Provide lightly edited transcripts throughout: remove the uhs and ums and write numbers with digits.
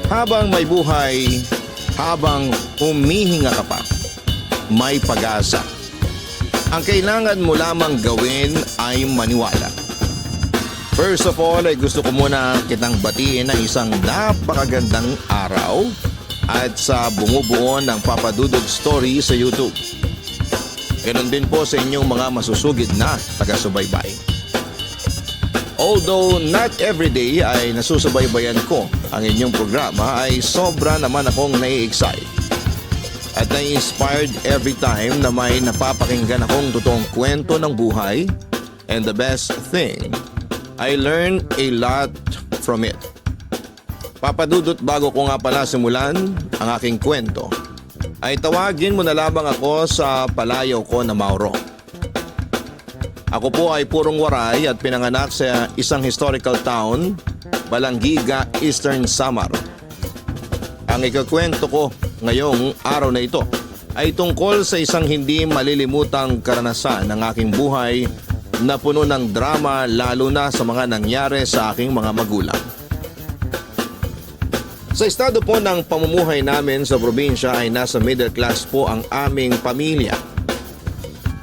Habang may buhay, habang humihinga ka pa, may pag-asa. Ang kailangan mo lamang gawin ay maniwala. First of all, ay gusto ko muna kitang batiin ng isang napakagandang araw at sa bumubuo ng Papa Dudut Story sa YouTube. Ganon din po sa inyong mga masusugid na taga-subaybay. Although not everyday ay nasusubaybayan ko ang inyong programa, ay sobra naman akong nai-excite at nai-inspired every time na may napapakinggan akong totoong kwento ng buhay, and the best thing, I learned a lot from it. Papadudot, bago ko nga pala simulan ang aking kwento, ay tawagin mo na lamang ako sa palayaw ko na Mauro. Ako po ay purong waray at pinanganak sa isang historical town, Balangiga, Eastern Samar. Ang ikakwento ko ngayong araw na ito ay tungkol sa isang hindi malilimutang karanasan ng aking buhay na puno ng drama, lalo na sa mga nangyari sa aking mga magulang. Sa estado po ng pamumuhay namin sa probinsya ay nasa middle class po ang aming pamilya.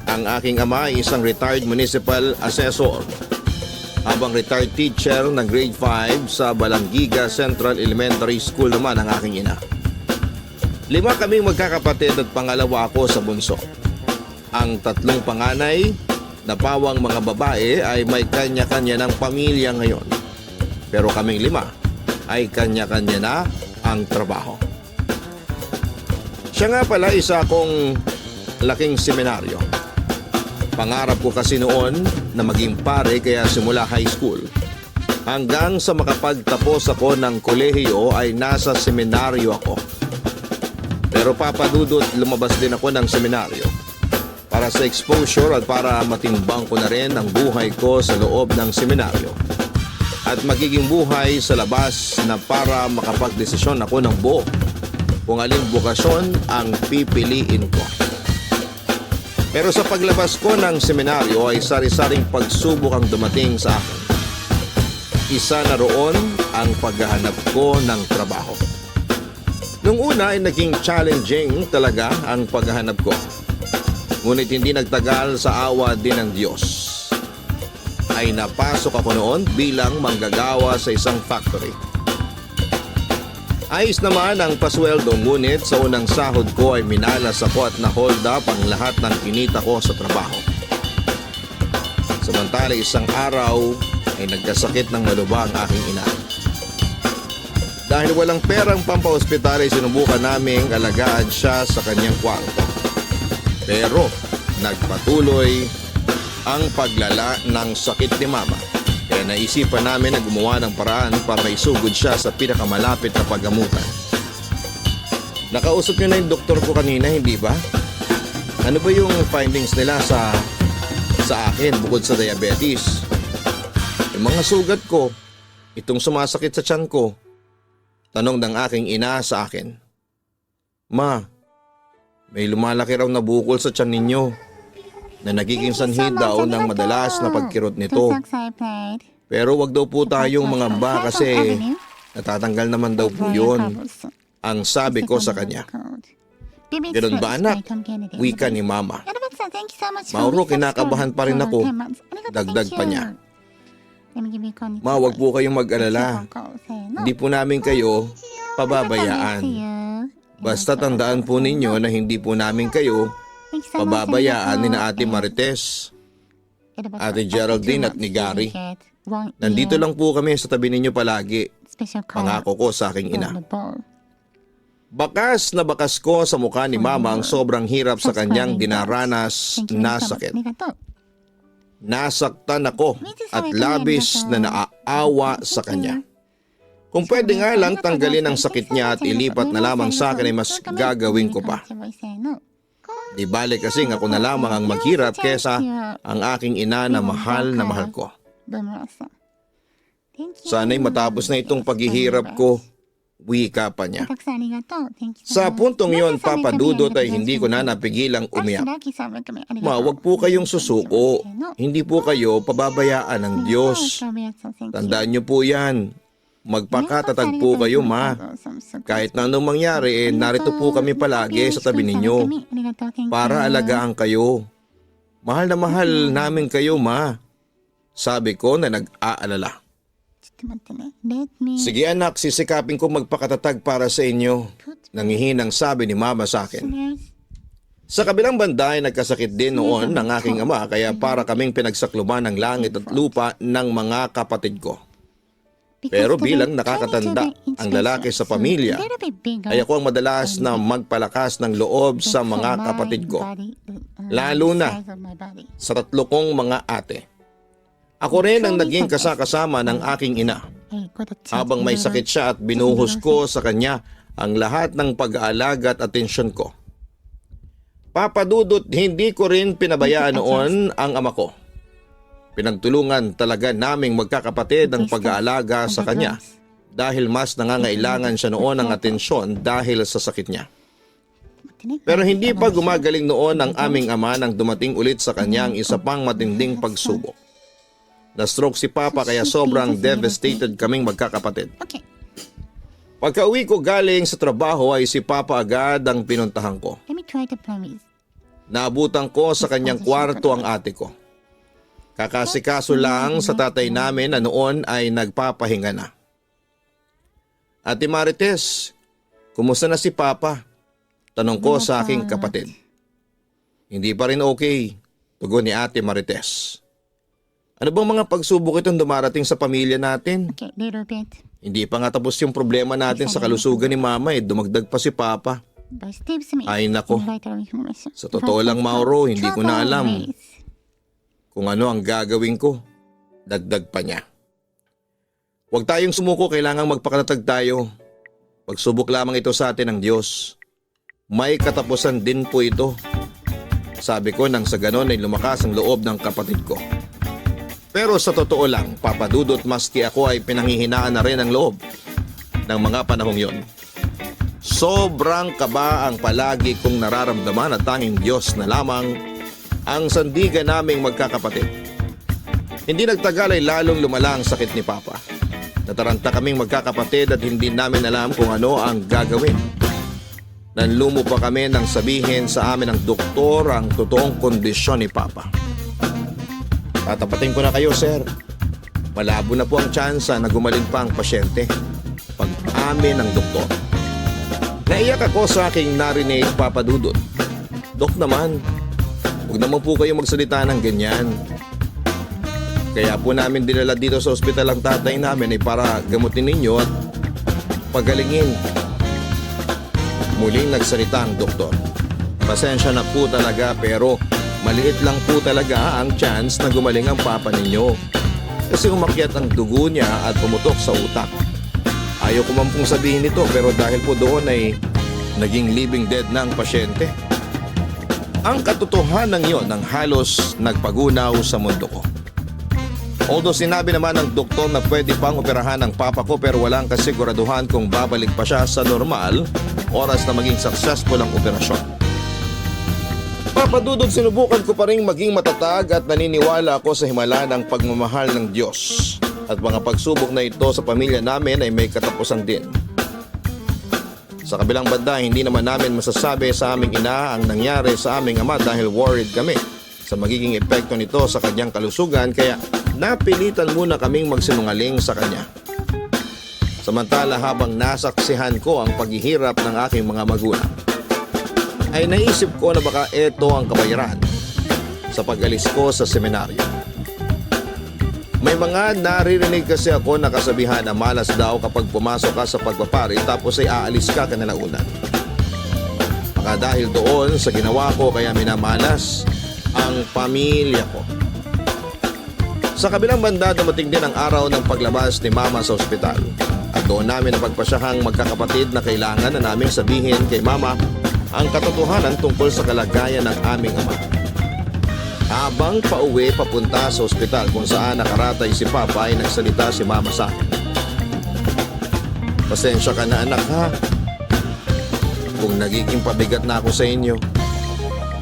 Ang aking ama ay isang retired municipal assessor, habang retired teacher ng grade 5 sa Balangiga Central Elementary School naman ang aking ina. 5 kaming magkakapatid at pangalawa ako sa bunso. Ang 3 panganay na pawang mga babae ay may kanya-kanya ng pamilya ngayon. Pero kaming 5 ay kanya-kanya na ang trabaho. Siya nga pala isa akong laking seminaryo. Pangarap ko kasi noon na maging pare, kaya simula high school hanggang sa makapagtapos ako ng kolehiyo ay nasa seminaryo ako. Pero papadudot, lumabas din ako ng seminaryo para sa exposure at para matimbang ko na rin ang buhay ko sa loob ng seminaryo at magiging buhay sa labas na para makapagdesisyon ako ng buo kung aling bokasyon ang pipiliin ko. Pero sa paglabas ko ng seminaryo ay sari-saring pagsubok ang dumating sa akin. Isa na roon ang paghahanap ko ng trabaho. Nung una ay naging challenging talaga ang paghahanap ko. Ngunit hindi nagtagal, sa awa din ng Diyos ay napasok ako noon bilang manggagawa sa isang factory. Ayos naman ang pasweldo, ngunit sa unang sahod ko ay minalas ako at na-hold up ang lahat ng kinita ko sa trabaho. Samantala isang araw ay nagkasakit ng malubha ang aking ina. Dahil walang perang pampahospital ay sinubukan naming alagaan siya sa kanyang kwarto. Pero nagpatuloy ang paglala ng sakit ni mama. Kaya naisipan namin na gumawa ng paraan para isugod siya sa pinakamalapit na paggamutan. Nakausap niyo na yung doktor ko kanina, hindi ba? Ano ba yung findings nila sa akin bukod sa diabetes? Yung mga sugat ko, itong sumasakit sa tiyan ko. Tanong ng aking ina sa akin. Ma, may lumalaki raw na bukol sa tiyan ninyo na nagiging sanhi daw ng madalas na pagkirot nito. Pero wag daw po tayong mangamba kasi natatanggal naman daw po yun, ang sabi ko sa kanya. Ganun ba anak? Wika ni mama. Mauro, kinakabahan pa rin ako. Dagdag pa niya. Ma, wag po kayong mag-alala. Hindi po namin kayo pababayaan. Basta tandaan po ninyo na hindi po namin kayo pababayaan ni na Ate Marites, Ate Geraldine at ni Gary. Nandito lang po kami sa tabi ninyo palagi. Pangako ko sa aking ina. Bakas na bakas ko sa mukha ni mama ang sobrang hirap sa kanyang dinaranas na sakit. Nasaktan ako at labis na naaawa sa kanya. Kung pwede nga lang tanggalin ang sakit niya at ilipat na lamang sa akin ay mas gagawin ko pa. Di bale kasing ako na lamang ang maghirap kesa ang aking ina na mahal ko. Sana'y matapos na itong paghihirap ko, wika pa niya. Sa puntong yon, Papa Dudut, ay hindi ko na napigilang umiyak. Ma, wag po kayong susuko. Hindi po kayo pababayaan ng Diyos. Tandaan niyo po yan. Magpakatatag po kayo, Ma. Kahit na anong mangyari, narito po kami palagi sa tabi ninyo para alagaan kayo. Mahal na mahal namin kayo, Ma. Sabi ko na nag-aalala. Sige anak, sisikapin ko magpakatatag para sa inyo. Nangihinang sabi ni Mama sa akin. Sa kabilang banda ay nagkasakit din noon ng aking ama kaya para kaming pinagsakluban ng langit at lupa ng mga kapatid ko. Pero bilang nakakatanda ang lalaki sa pamilya, ay ako ang madalas na magpalakas ng loob sa mga kapatid ko. Lalo na sa tatlo kong mga ate. Ako rin ang naging kasakasama ng aking ina. Habang may sakit siya at binuhos ko sa kanya ang lahat ng pag-aalaga at atensyon ko. Papa Dudut, hindi ko rin pinabayaan noon ang ama ko. Pinagtulungan talaga naming magkakapatid ang pag-aalaga sa kanya dahil mas nangangailangan siya noon ng atensyon dahil sa sakit niya. Pero hindi pa gumagaling noon ang aming ama nang dumating ulit sa kanya ang isa pang matinding pagsubok. Na-stroke si Papa kaya sobrang devastated kaming magkakapatid. Pagka-uwi ko galing sa trabaho ay si Papa agad ang pinuntahan ko. Naabutan ko sa kanyang kwarto ang ate ko. Kakasikaso lang sa tatay namin na noon ay nagpapahinga na. Ate Marites, kumusta na si Papa? Tanong ko sa aking kapatid. Hindi pa rin okay, tugon ni Ate Marites. Ano bang mga pagsubok itong dumarating sa pamilya natin? Hindi pa nga tapos yung problema natin sa kalusugan ni Mama dumagdag pa si Papa. Ay nako, sa totoo lang Mauro, hindi ko na alam kung ano ang gagawin ko. Dagdag pa niya. Huwag tayong sumuko, kailangang magpakatatag tayo. Pagsubok lamang ito sa atin ng Diyos. May katapusan din po ito. Sabi ko nang sa ganon ay lumakas ang loob ng kapatid ko. Pero sa totoo lang, Papa Dudut, maski ako ay pinanghihinaan na rin ang loob ng mga panahong yon. Sobrang kaba ang palagi kong nararamdaman at tanging Diyos na lamang ang sandigan naming magkakapatid. Hindi nagtagal ay lalong lumala ang sakit ni Papa. Nataranta kaming magkakapatid at hindi namin alam kung ano ang gagawin. Nanlumo pa kami nang sabihin sa amin ng doktor ang totoong kondisyon ni Papa. Tatapatin ko na kayo, sir. Malabo na po ang tsansa na gumaling pa ang pasyente. Pag-amin ng doktor. Naiyak ako sa aking narinig, Papa Dudut. Dok naman, huwag naman po kayo magsalita ng ganyan. Kaya po namin dinala dito sa ospital ang tatay namin ay para gamutin ninyo at pagalingin. Muling nagsalita ang doktor. Pasensya na po talaga pero maliit lang po talaga ang chance na gumaling ang papa ninyo. Kasi umakyat ang dugo niya at pumutok sa utak. Ayaw ko man pong sabihin ito pero dahil po doon ay naging living dead na ang pasyente. Ang katotohanan yon ang halos nagpagunaw sa mundo ko. Although sinabi naman ng doktor na pwede pang operahan ang papa ko pero walang kasiguraduhan kung babalik pa siya sa normal oras na maging successful ang operasyon. Papa Dudut, sinubukan ko pa rin maging matatag at naniniwala ako sa himala ng pagmamahal ng Diyos. At mga pagsubok na ito sa pamilya namin ay may katapusan din. Sa kabilang banda, hindi naman namin masasabi sa aming ina ang nangyari sa aming ama dahil worried kami sa magiging epekto nito sa kanyang kalusugan kaya napilitan muna kaming magsinungaling sa kanya. Samantala habang nasaksihan ko ang paghihirap ng aking mga magulang, ay naisip ko na baka ito ang kabayaran sa pag-alis ko sa seminaryo. May mga naririnig kasi ako na kasabihan na malas daw kapag pumasok ka sa pagpapari tapos ay aalis ka kanalaunan. Baka dahil doon sa ginawa ko kaya minamalas ang pamilya ko. Sa kabilang banda dumating din ang araw ng paglabas ni Mama sa ospital. At doon namin napagpasyahang magkakapatid na kailangan na namin sabihin kay Mama ang katotohanan tungkol sa kalagayan ng aming ama. Habang pauwi papunta sa ospital kung saan nakaratay si Papa ay nagsalita si Mama sa akin. Pasensya ka na anak ha. Kung nagiging pabigat na ako sa inyo.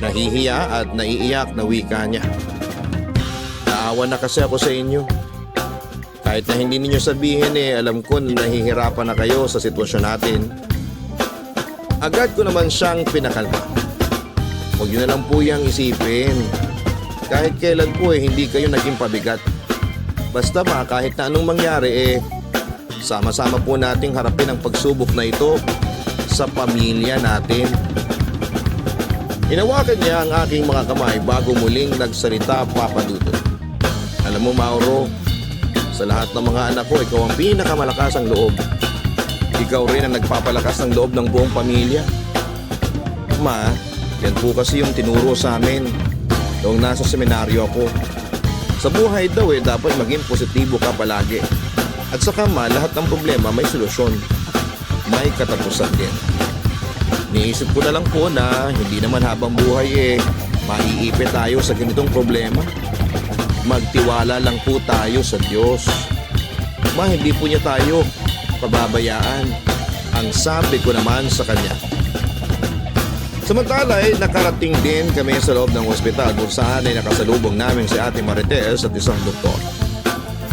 Nahihiya at naiiyak na wika niya. Naawa na kasi ako sa inyo. Kahit na hindi ninyo sabihin alam ko na nahihirapan na kayo sa sitwasyon natin. Agad ko naman siyang pinakalma. Huwag nyo na lang po yung isipin. Kahit kailan po hindi kayo naging pabigat. Basta kahit na anong mangyari sama-sama po nating harapin ang pagsubok na ito sa pamilya natin. Hinawakan niya ang aking mga kamay bago muling nagsalita Papa Dudut. Alam mo Mauro, sa lahat ng mga anak ko, ikaw ang pinakamalakas ang loob. Ikaw rin ang nagpapalakas ng loob ng buong pamilya. Ma, yan po kasi yung tinuro sa amin noong nasa seminaryo ako. Sa buhay daw dapat maging positibo ka palagi. At saka lahat ng problema may solusyon. May katapusan din. Niisip ko na lang po na hindi naman habang buhay maiipit tayo sa ganitong problema. Magtiwala lang po tayo sa Diyos. Hindi po niya tayo pababayaan. Ang sabi ko naman sa kanya. Samantala nakarating din kami sa loob ng ospital kung saan nakasalubong namin si Ate Marites at isang doktor.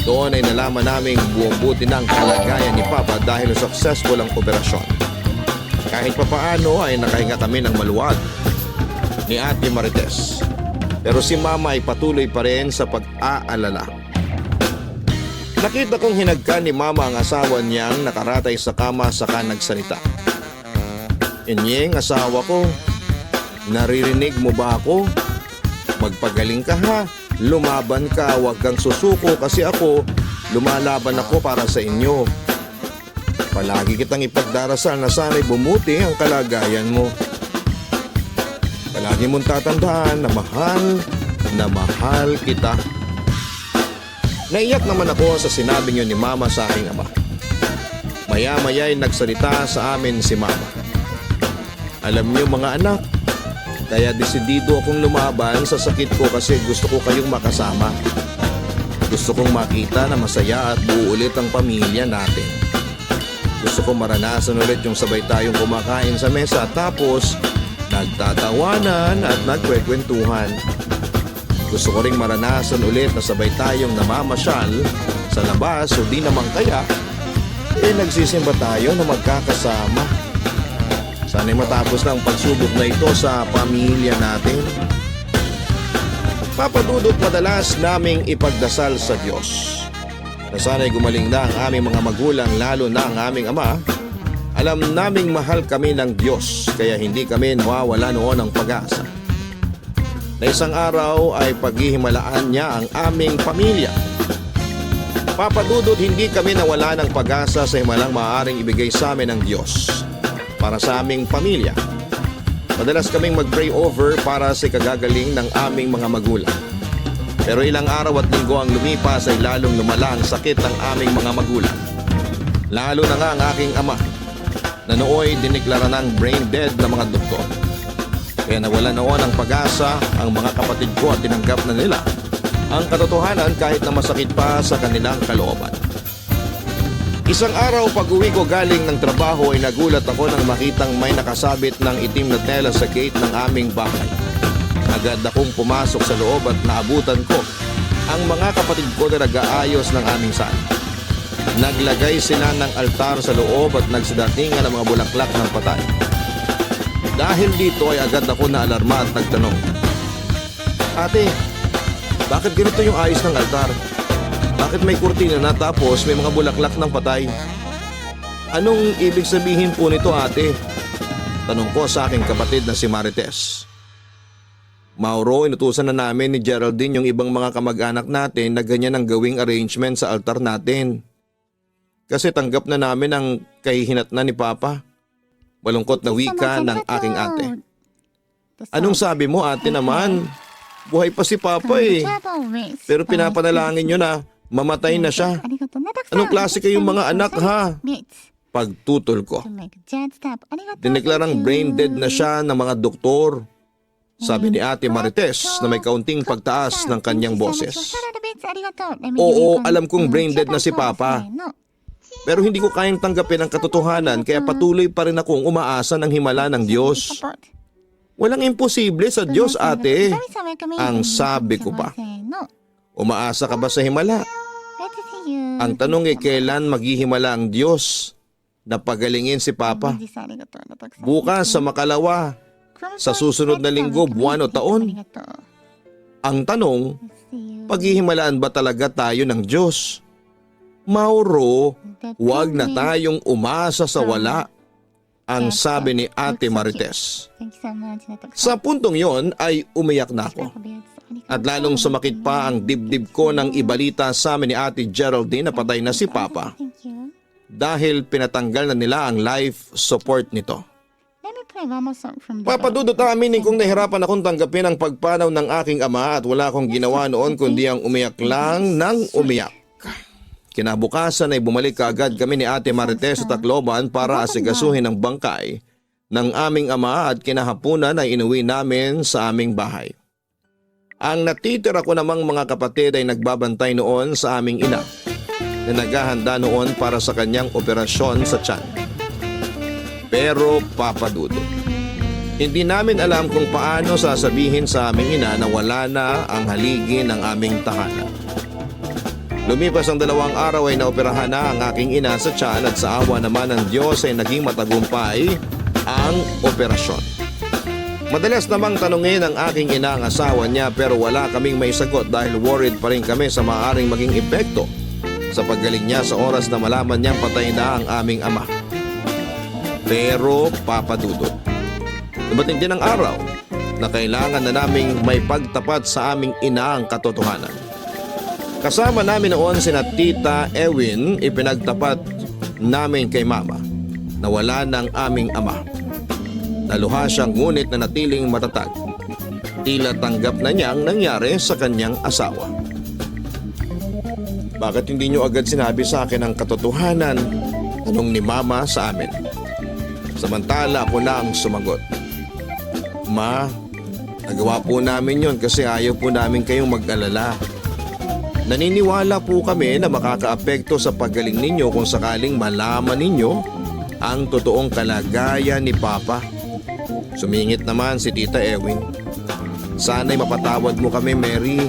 Doon nalaman namin buong buti ng kalagayan ni Papa dahil successful ang operasyon. Kahit papaano nakahinga kami ng maluwag ni Ate Marites. Pero si Mama ay patuloy pa rin sa pag-aalala. Nakita kong hinagkan ni Mama ang asawa niyang nakaratay sa kama saka nagsalita. Inyeng asawa ko, naririnig mo ba ako? Magpagaling ka ha, lumaban ka, huwag kang susuko kasi ako, lumalaban ako para sa inyo. Palagi kitang ipagdarasal na sana'y bumuti ang kalagayan mo. Palagi mong tatandaan na mahal kita. Naiyak naman ako sa sinabi niyo ni Mama sa aking ama. Maya-maya nagsalita sa amin si Mama. Alam niyo mga anak, kaya desidido akong lumaban sa sakit ko kasi gusto ko kayong makasama. Gusto kong makita na masaya at buo ulit ang pamilya natin. Gusto kong maranasan ulit yung sabay tayong kumakain sa mesa tapos nagtatawanan at nagkwekwentuhan. Gusto ko ring maranasan ulit na sabay tayong namamasyal sa labas o di naman kaya nagsisimba tayo na magkakasama. Sana'y matapos na ang pagsubok na ito sa pamilya natin. Papadudot madalas naming ipagdasal sa Diyos na sana'y gumaling na ang aming mga magulang lalo na ang aming ama. Alam naming mahal kami ng Diyos kaya hindi kami nawawala noon ng pag-asa. Na isang araw ay paghihimalaan niya ang aming pamilya. Papadudot hindi kami nawala ng pag-asa sa himalang maaaring ibigay sa amin ng Diyos para sa aming pamilya. Madalas kaming mag-pray over para sa kagagaling ng aming mga magulang. Pero ilang araw at linggo ang lumipas ay lalong lumala ang sakit ng aming mga magulang. Lalo na nga ang aking ama na nooy diniklara ng brain dead ng mga doktor. Kaya nawala noon ang pag-asa ang mga kapatid ko at tinanggap na nila ang katotohanan kahit na masakit pa sa kanilang kalooban. Isang araw pag-uwi ko galing ng trabaho ay nagulat ako nang makitang may nakasabit ng itim na tela sa gate ng aming bahay. Agad akong pumasok sa loob at naabutan ko ang mga kapatid ko na nag-aayos ng aming sala. Naglagay sila ng altar sa loob at nagsidatingan ng mga bulaklak ng patay. Dahil dito ay agad ako naalarma at nagtanong, Ate, bakit ganito yung ayos ng altar? Bakit may kurtina na tapos may mga bulaklak ng patay? Anong ibig sabihin po nito ate? Tanong ko sa aking kapatid na si Marites. Mauro, inutusan na namin ni Geraldine yung ibang mga kamag-anak natin na ganyan ang gawing arrangement sa altar natin. Kasi tanggap na namin ang kahihinatnan ni Papa. Malungkot na wika ng aking ate. Anong sabi mo ate naman? Buhay pa si Papa Pero pinapanalangin nyo na mamatay na siya. Anong klase kayong mga anak ha? Pagtutol ko. Dineklarang brain dead na siya ng mga doktor. Sabi ni Ate Marites na may kaunting pagtaas ng kanyang boses. Oo, alam kong brain dead na si Papa. Pero hindi ko kayang tanggapin ang katotohanan kaya patuloy pa rin akong umaasa ng himala ng Diyos. Walang imposible sa Diyos ate. Ang sabi ko pa. Umaasa ka ba sa himala? Ang tanong kailan maghihimala ang Diyos na pagalingin si Papa? Bukas sa makalawa, sa susunod na linggo, buwan o taon? Ang tanong, paghihimalaan ba talaga tayo ng Diyos? Mauro, huwag na tayong umasa sa wala, ang sabi ni Ate Marites. Sa puntong yon ay umiyak na ako. At lalong sumakit pa ang dibdib ko nang ibalita sa amin ni Ate Geraldine na patay na si Papa dahil pinatanggal na nila ang life support nito. Papadudot aminin kung nahirapan akong tanggapin ang pagpanaw ng aking ama at wala akong ginawa noon kundi ang umiyak lang ng umiyak. Kinabukasan ay bumalik kaagad kami ni Ate Marites sa Tacloban para asigasuhin ang bangkay ng aming ama at kinahapunan ay inuwi namin sa aming bahay. Ang natitira ko namang mga kapatid ay nagbabantay noon sa aming ina na naghahanda noon para sa kanyang operasyon sa tiyan. Pero papadudot, hindi namin alam kung paano sasabihin sa aming ina na wala na ang haligi ng aming tahanan. Lumipas ang 2 araw ay naoperahan na ang aking ina sa tiyan at sa awa naman ng Diyos ay naging matagumpay ang operasyon. Madalas namang tanungin ang aking ina ang asawa niya pero wala kaming may sagot dahil worried pa rin kami sa maaaring maging epekto sa paggaling niya sa oras na malaman niyang patay na ang aming ama. Pero papadudot, dumating din ang araw na kailangan na naming may pagtapat sa aming ina ang katotohanan. Kasama namin noon sina Tita Ewin, ipinagtapat namin kay Mama na wala ng aming ama. Naluha siyang ngunit na natiling matatag. Tila tanggap na niyang nangyari sa kanyang asawa. Bakit hindi niyo agad sinabi sa akin ang katotohanan? Tanong ni Mama sa amin. Samantala ako na ang sumagot. Ma, nagawa po namin yon kasi ayaw po namin kayong mag-alala. Naniniwala po kami na makakaapekto sa paggaling ninyo kung sakaling malaman ninyo ang totoong kalagayan ni Papa. Sumingit naman si Tita Ewin. Sana'y mapatawad mo kami, Mary.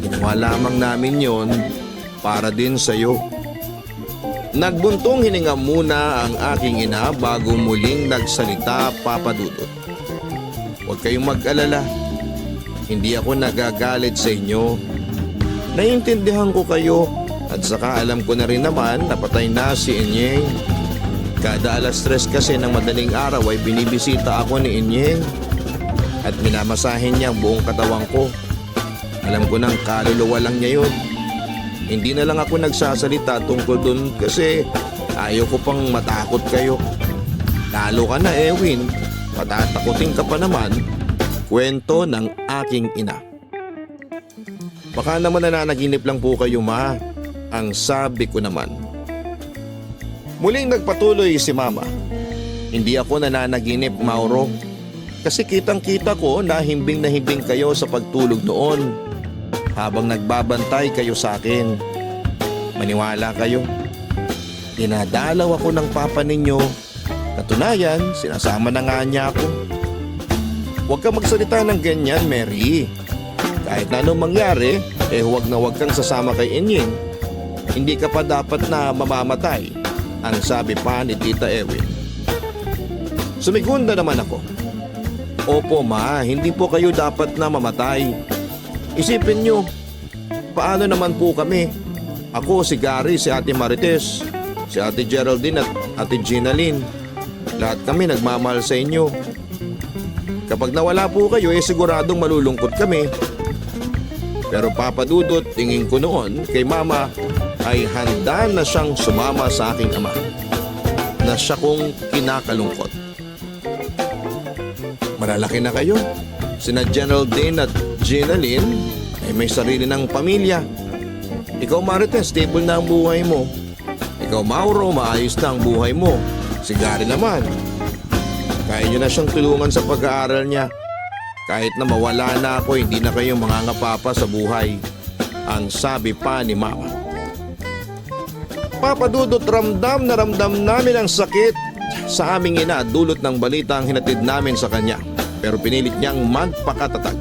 Ginawa lamang namin yon para din sa'yo. Nagbuntong hininga muna ang aking ina bago muling nagsalita, Papadudot. Huwag kayong mag-alala. Hindi ako nagagalit sa inyo. Naiintindihan ko kayo at saka alam ko na rin naman na patay na si Inyeng. Kada 3:00 kasi ng madaling araw ay binibisita ako ni Inyeng at minamasahin niya ang buong katawan ko. Alam ko nang kaluluwa lang niya yun. Hindi na lang ako nagsasalita tungkol dun kasi ayaw ko pang matakot kayo. Lalo ka na, Ewin, patatakutin ka pa naman. Kwento ng aking ina. Baka naman nananaginip lang po kayo, Ma. Ang sabi ko naman. Muling nagpatuloy si Mama. Hindi ako nananaginip, Mauro. Kasi kitang-kita ko na himbing kayo sa pagtulog noon habang nagbabantay kayo sa akin. Maniwala kayo. Dinadalaw ako ng papa ninyo. Katunayan, sinasama na nga niya ako. Huwag kang magsalita ng ganyan, Mary. Kahit na anong mangyari, huwag kang sasama kay Inyeng. Hindi ka pa dapat na mamamatay, ang sabi pa ni Tita Ewin. Sumigunda naman ako. Opo, Ma, hindi po kayo dapat na mamatay. Isipin nyo, paano naman po kami? Ako, si Gary, si Ate Marites, si Ate Geraldine at Ate Ginalyn. Lahat kami nagmamahal sa inyo. Kapag nawala po kayo, siguradong malulungkot kami. Pero Papadudot, tingin ko noon kay Mama ay handa na siyang sumama sa aking ama na siya kong kinakalungkot. Malalaki na kayo. Sina Geraldine at Ginalyn ay may sarili ng pamilya. Ikaw, Marites, stable na ang buhay mo. Ikaw, Mauro, maayos na ang buhay mo. Si Gary naman, kaya nyo na siyang tulungan sa pag-aaral niya. Kahit na mawala na ako, hindi na kayo mangangapapa sa buhay. Ang sabi pa ni Mama. Papadudot, ramdam na ramdam namin ang sakit sa aming ina dulot ng balita ang hinatid namin sa kanya. Pero pinilit niyang magpakatatag.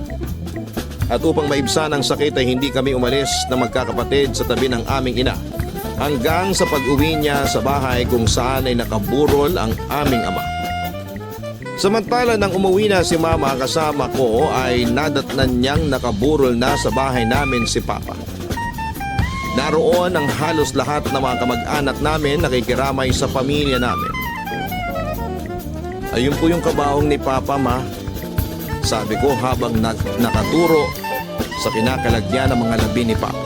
At upang maibsan ang sakit ay hindi kami umalis na magkakapatid sa tabi ng aming ina hanggang sa pag-uwi niya sa bahay kung saan ay nakaburol ang aming ama. Samantala nang umuwi na si mama kasama ko ay nadatnan niyang nakaburol na sa bahay namin si papa. Naroon ang halos lahat ng mga kamag-anak namin nakikiramay sa pamilya namin. Ayun po yung kabaong ni papa, ma. Sabi ko habang nakaturo sa kinakalagyan ng mga labi ni papa.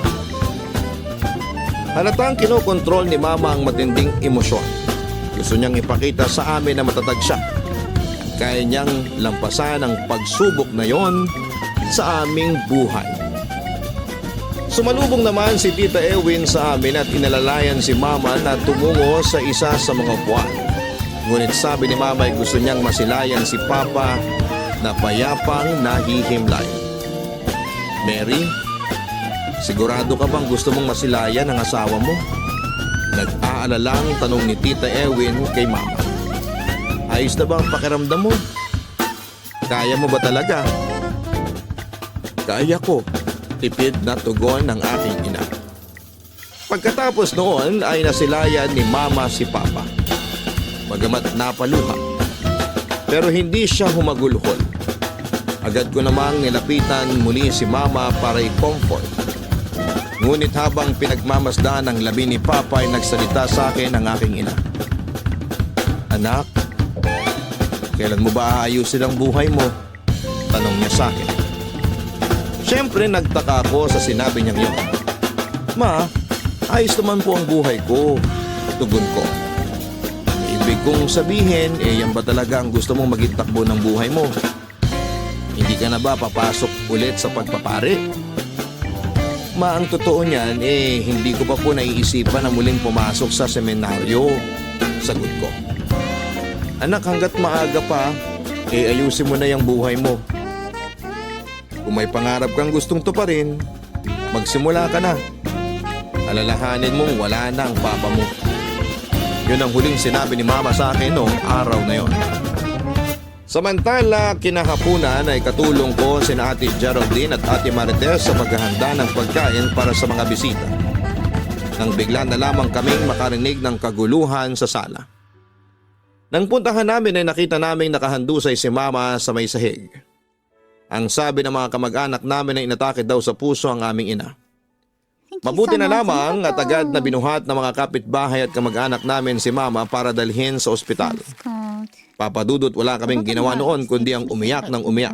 Halatang kinokontrol ni mama ang matinding emosyon. Gusto niyang ipakita sa amin na matatag siya. Kaya niyang lampasan ang pagsubok na yon sa aming buhay. Sumalubong naman si Tita Ewin sa amin at inalalayan si mama na tumungo sa isa sa mga upuan. Ngunit sabi ni mama ay gusto niyang masilayan si papa na payapang nahihimlay. Mary, sigurado ka bang gusto mong masilayan ang asawa mo? Nag-aalalang tanong ni Tita Ewin kay mama. Ayos na ba ang pakiramdam mo? Kaya mo ba talaga? Kaya ko, tipid na tugon ng aking ina. Pagkatapos noon ay nasilayan ni mama si papa. Bagamat napaluha, pero hindi siya humagulhol. Agad ko namang nilapitan muli si mama para i-comfort. Ngunit habang pinagmamasdan ang labi ni papa ay nagsalita sa akin ang aking ina. Anak, kailan mo ba aayusin ang buhay mo? Tanong niya sa akin. Siyempre nagtaka ako sa sinabi niyang yun. Ma, ayos naman po ang buhay ko. Tugon ko. Ibig kong sabihin, yan ba talaga ang gusto mong maging takbo ng buhay mo? Hindi ka na ba papasok ulit sa pagpapare? Ma, ang totoo niyan, hindi ko pa po naiisipan na muling pumasok sa seminaryo. Sagot ko. Anak, hanggat maaga pa, ayusin mo na yung buhay mo. Kung may pangarap kang gustong tuparin, magsimula ka na. Alalahanin mong wala na ang papa mo. Yun ang huling sinabi ni mama sa akin noong araw na yon. Samantala, kinahapunan ay katulong ko sina Ate Geraldine at Ate Marites sa paghahanda ng pagkain para sa mga bisita. Nang bigla na lamang kaming makarinig ng kaguluhan sa sala. Nang puntahan namin ay nakita naming nakahandusay si mama sa may sahig. Ang sabi ng mga kamag-anak namin ay inatake daw sa puso ang aming ina. Mabuti na lamang at agad na binuhat ng mga kapitbahay at kamag-anak namin si mama para dalhin sa ospital. Papadudot wala kaming ginawa noon kundi ang umiyak ng umiyak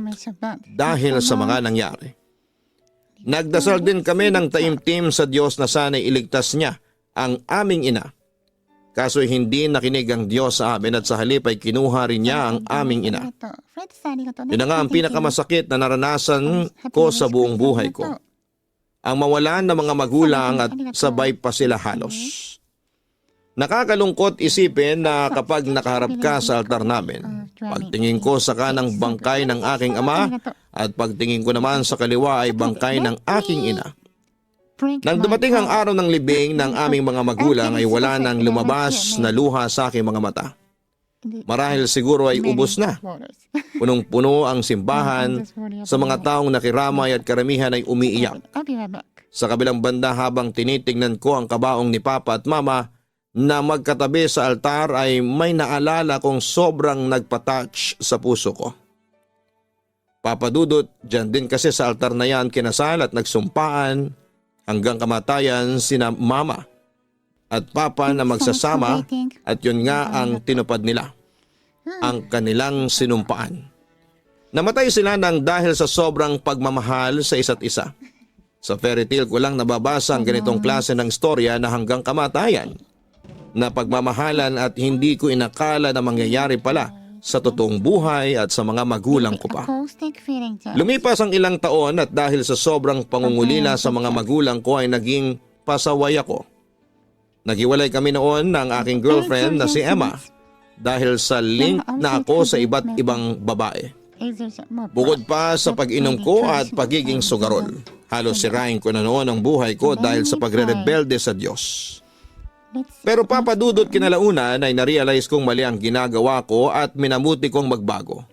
dahil sa mga nangyari. Nagdasal din kami ng taimtim sa Diyos na sana'y iligtas niya ang aming ina. Kaso hindi nakinig ang Diyos sa amin at sa halip ay kinuha rin niya ang aming ina. Yun na nga ang pinakamasakit na naranasan ko sa buong buhay ko. Ang mawalan ng mga magulang at sabay pa sila halos. Nakakalungkot isipin na kapag nakaharap ka sa altar namin, pagtingin ko sa kanang bangkay ng aking ama at pagtingin ko naman sa kaliwa ay bangkay ng aking ina. Nang dumating ang araw ng libing ng aming mga magulang ay wala nang lumabas na luha sa aking mga mata. Marahil siguro ay ubos na. Punong-puno ang simbahan sa mga taong nakiramay at karamihan ay umiiyak. Sa kabilang banda habang tinitingnan ko ang kabaong ni Papa at Mama na magkatabi sa altar ay may naalala kong sobrang nagpa-touch sa puso ko. Papadudot, dyan din kasi sa altar na yan kinasal at nagsumpaan hanggang kamatayan sina Mama at Papa na magsasama at yun nga ang tinupad nila, ang kanilang sinumpaan. Namatay sila nang dahil sa sobrang pagmamahal sa isa't isa. Sa fairy tale ko lang nababasa ang ganitong klase ng storya na hanggang kamatayan, na pagmamahalan at hindi ko inakala na mangyayari pala sa totoong buhay at sa mga magulang ko pa. Lumipas ang ilang taon at dahil sa sobrang pangungulila sa mga magulang ko ay naging pasaway ako. Naghiwalay kami noon ng aking girlfriend na si Emma dahil sa link na ako sa iba't ibang babae. Bukod pa sa pag-inom ko at pagiging sugarol, halos sirain ko na noon ang buhay ko dahil sa pagre-rebelde sa Diyos. Pero papadudot kinalaunan ay narealize kong mali ang ginagawa ko at minabuti kong magbago.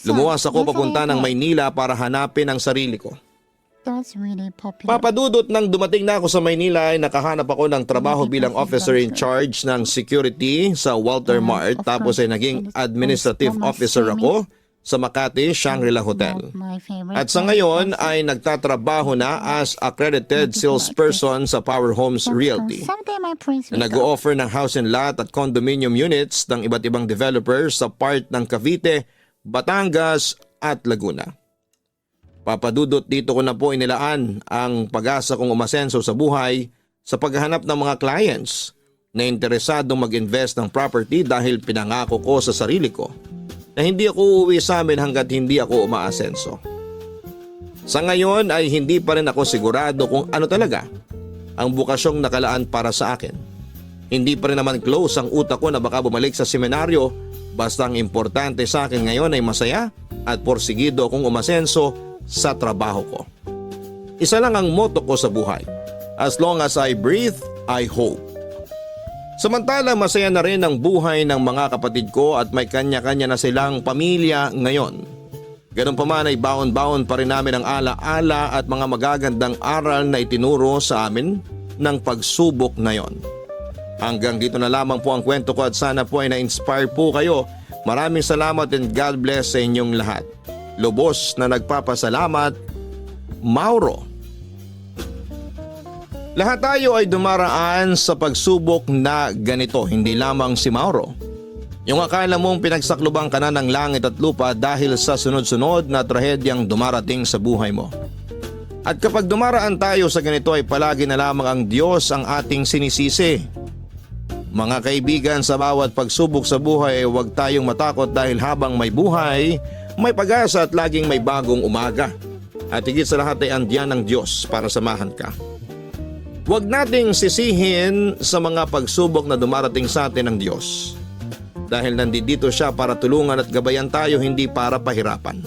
Lumuwas ako papunta ng Maynila para hanapin ang sarili ko. That's really popular. Papadudot, nang dumating na ako sa Maynila ay nakahanap ako ng trabaho bilang officer in charge ng security sa Walter Mart, tapos ay naging administrative officer ako sa Makati Shangri-La Hotel. My favorite At sa ngayon ay nagtatrabaho na as accredited salesperson sa Power Homes Realty, Someday my prince will na nag-o-offer ng house and lot at condominium units ng iba't ibang developers sa part ng Cavite, Batangas at Laguna. Papadudot, dito ko na po inilaan ang pag-asa kong umasenso sa buhay sa paghahanap ng mga clients na interesadong mag-invest ng property dahil pinangako ko sa sarili ko na hindi ako uuwi sa amin hanggat hindi ako umaasenso. Sa ngayon ay hindi pa rin ako sigurado kung ano talaga ang bukasyong nakalaan para sa akin. Hindi pa rin naman close ang utak ko na baka bumalik sa seminaryo, basta ang importante sa akin ngayon ay masaya at porsigido akong umasenso sa trabaho ko. Isa lang ang motto ko sa buhay: as long as I breathe, I hope. Samantala, masaya na rin ang buhay ng mga kapatid ko at may kanya-kanya na silang pamilya ngayon. Ganun pa man ay baon-baon pa rin namin ang ala-ala at mga magagandang aral na itinuro sa amin ng pagsubok na yon. Hanggang dito na lamang po ang kwento ko at sana po ay na-inspire po kayo. Maraming salamat and God bless sa inyong lahat. Lubos na nagpapasalamat, Mauro. Lahat tayo ay dumaraan sa pagsubok na ganito, hindi lamang si Mauro. Yung akala mong pinagsakluban ka na ng langit at lupa dahil sa sunod-sunod na trahedyang dumarating sa buhay mo. At kapag dumaraan tayo sa ganito ay palagi na lamang ang Diyos ang ating sinisisi. Mga kaibigan, sa bawat pagsubok sa buhay ay huwag tayong matakot dahil habang may buhay, may pag-asa at laging may bagong umaga. At higit sa lahat ay andiyan ng Diyos para samahan ka. Huwag nating sisihin sa mga pagsubok na dumarating sa atin ng Diyos. Dahil nandito siya para tulungan at gabayan tayo, hindi para pahirapan.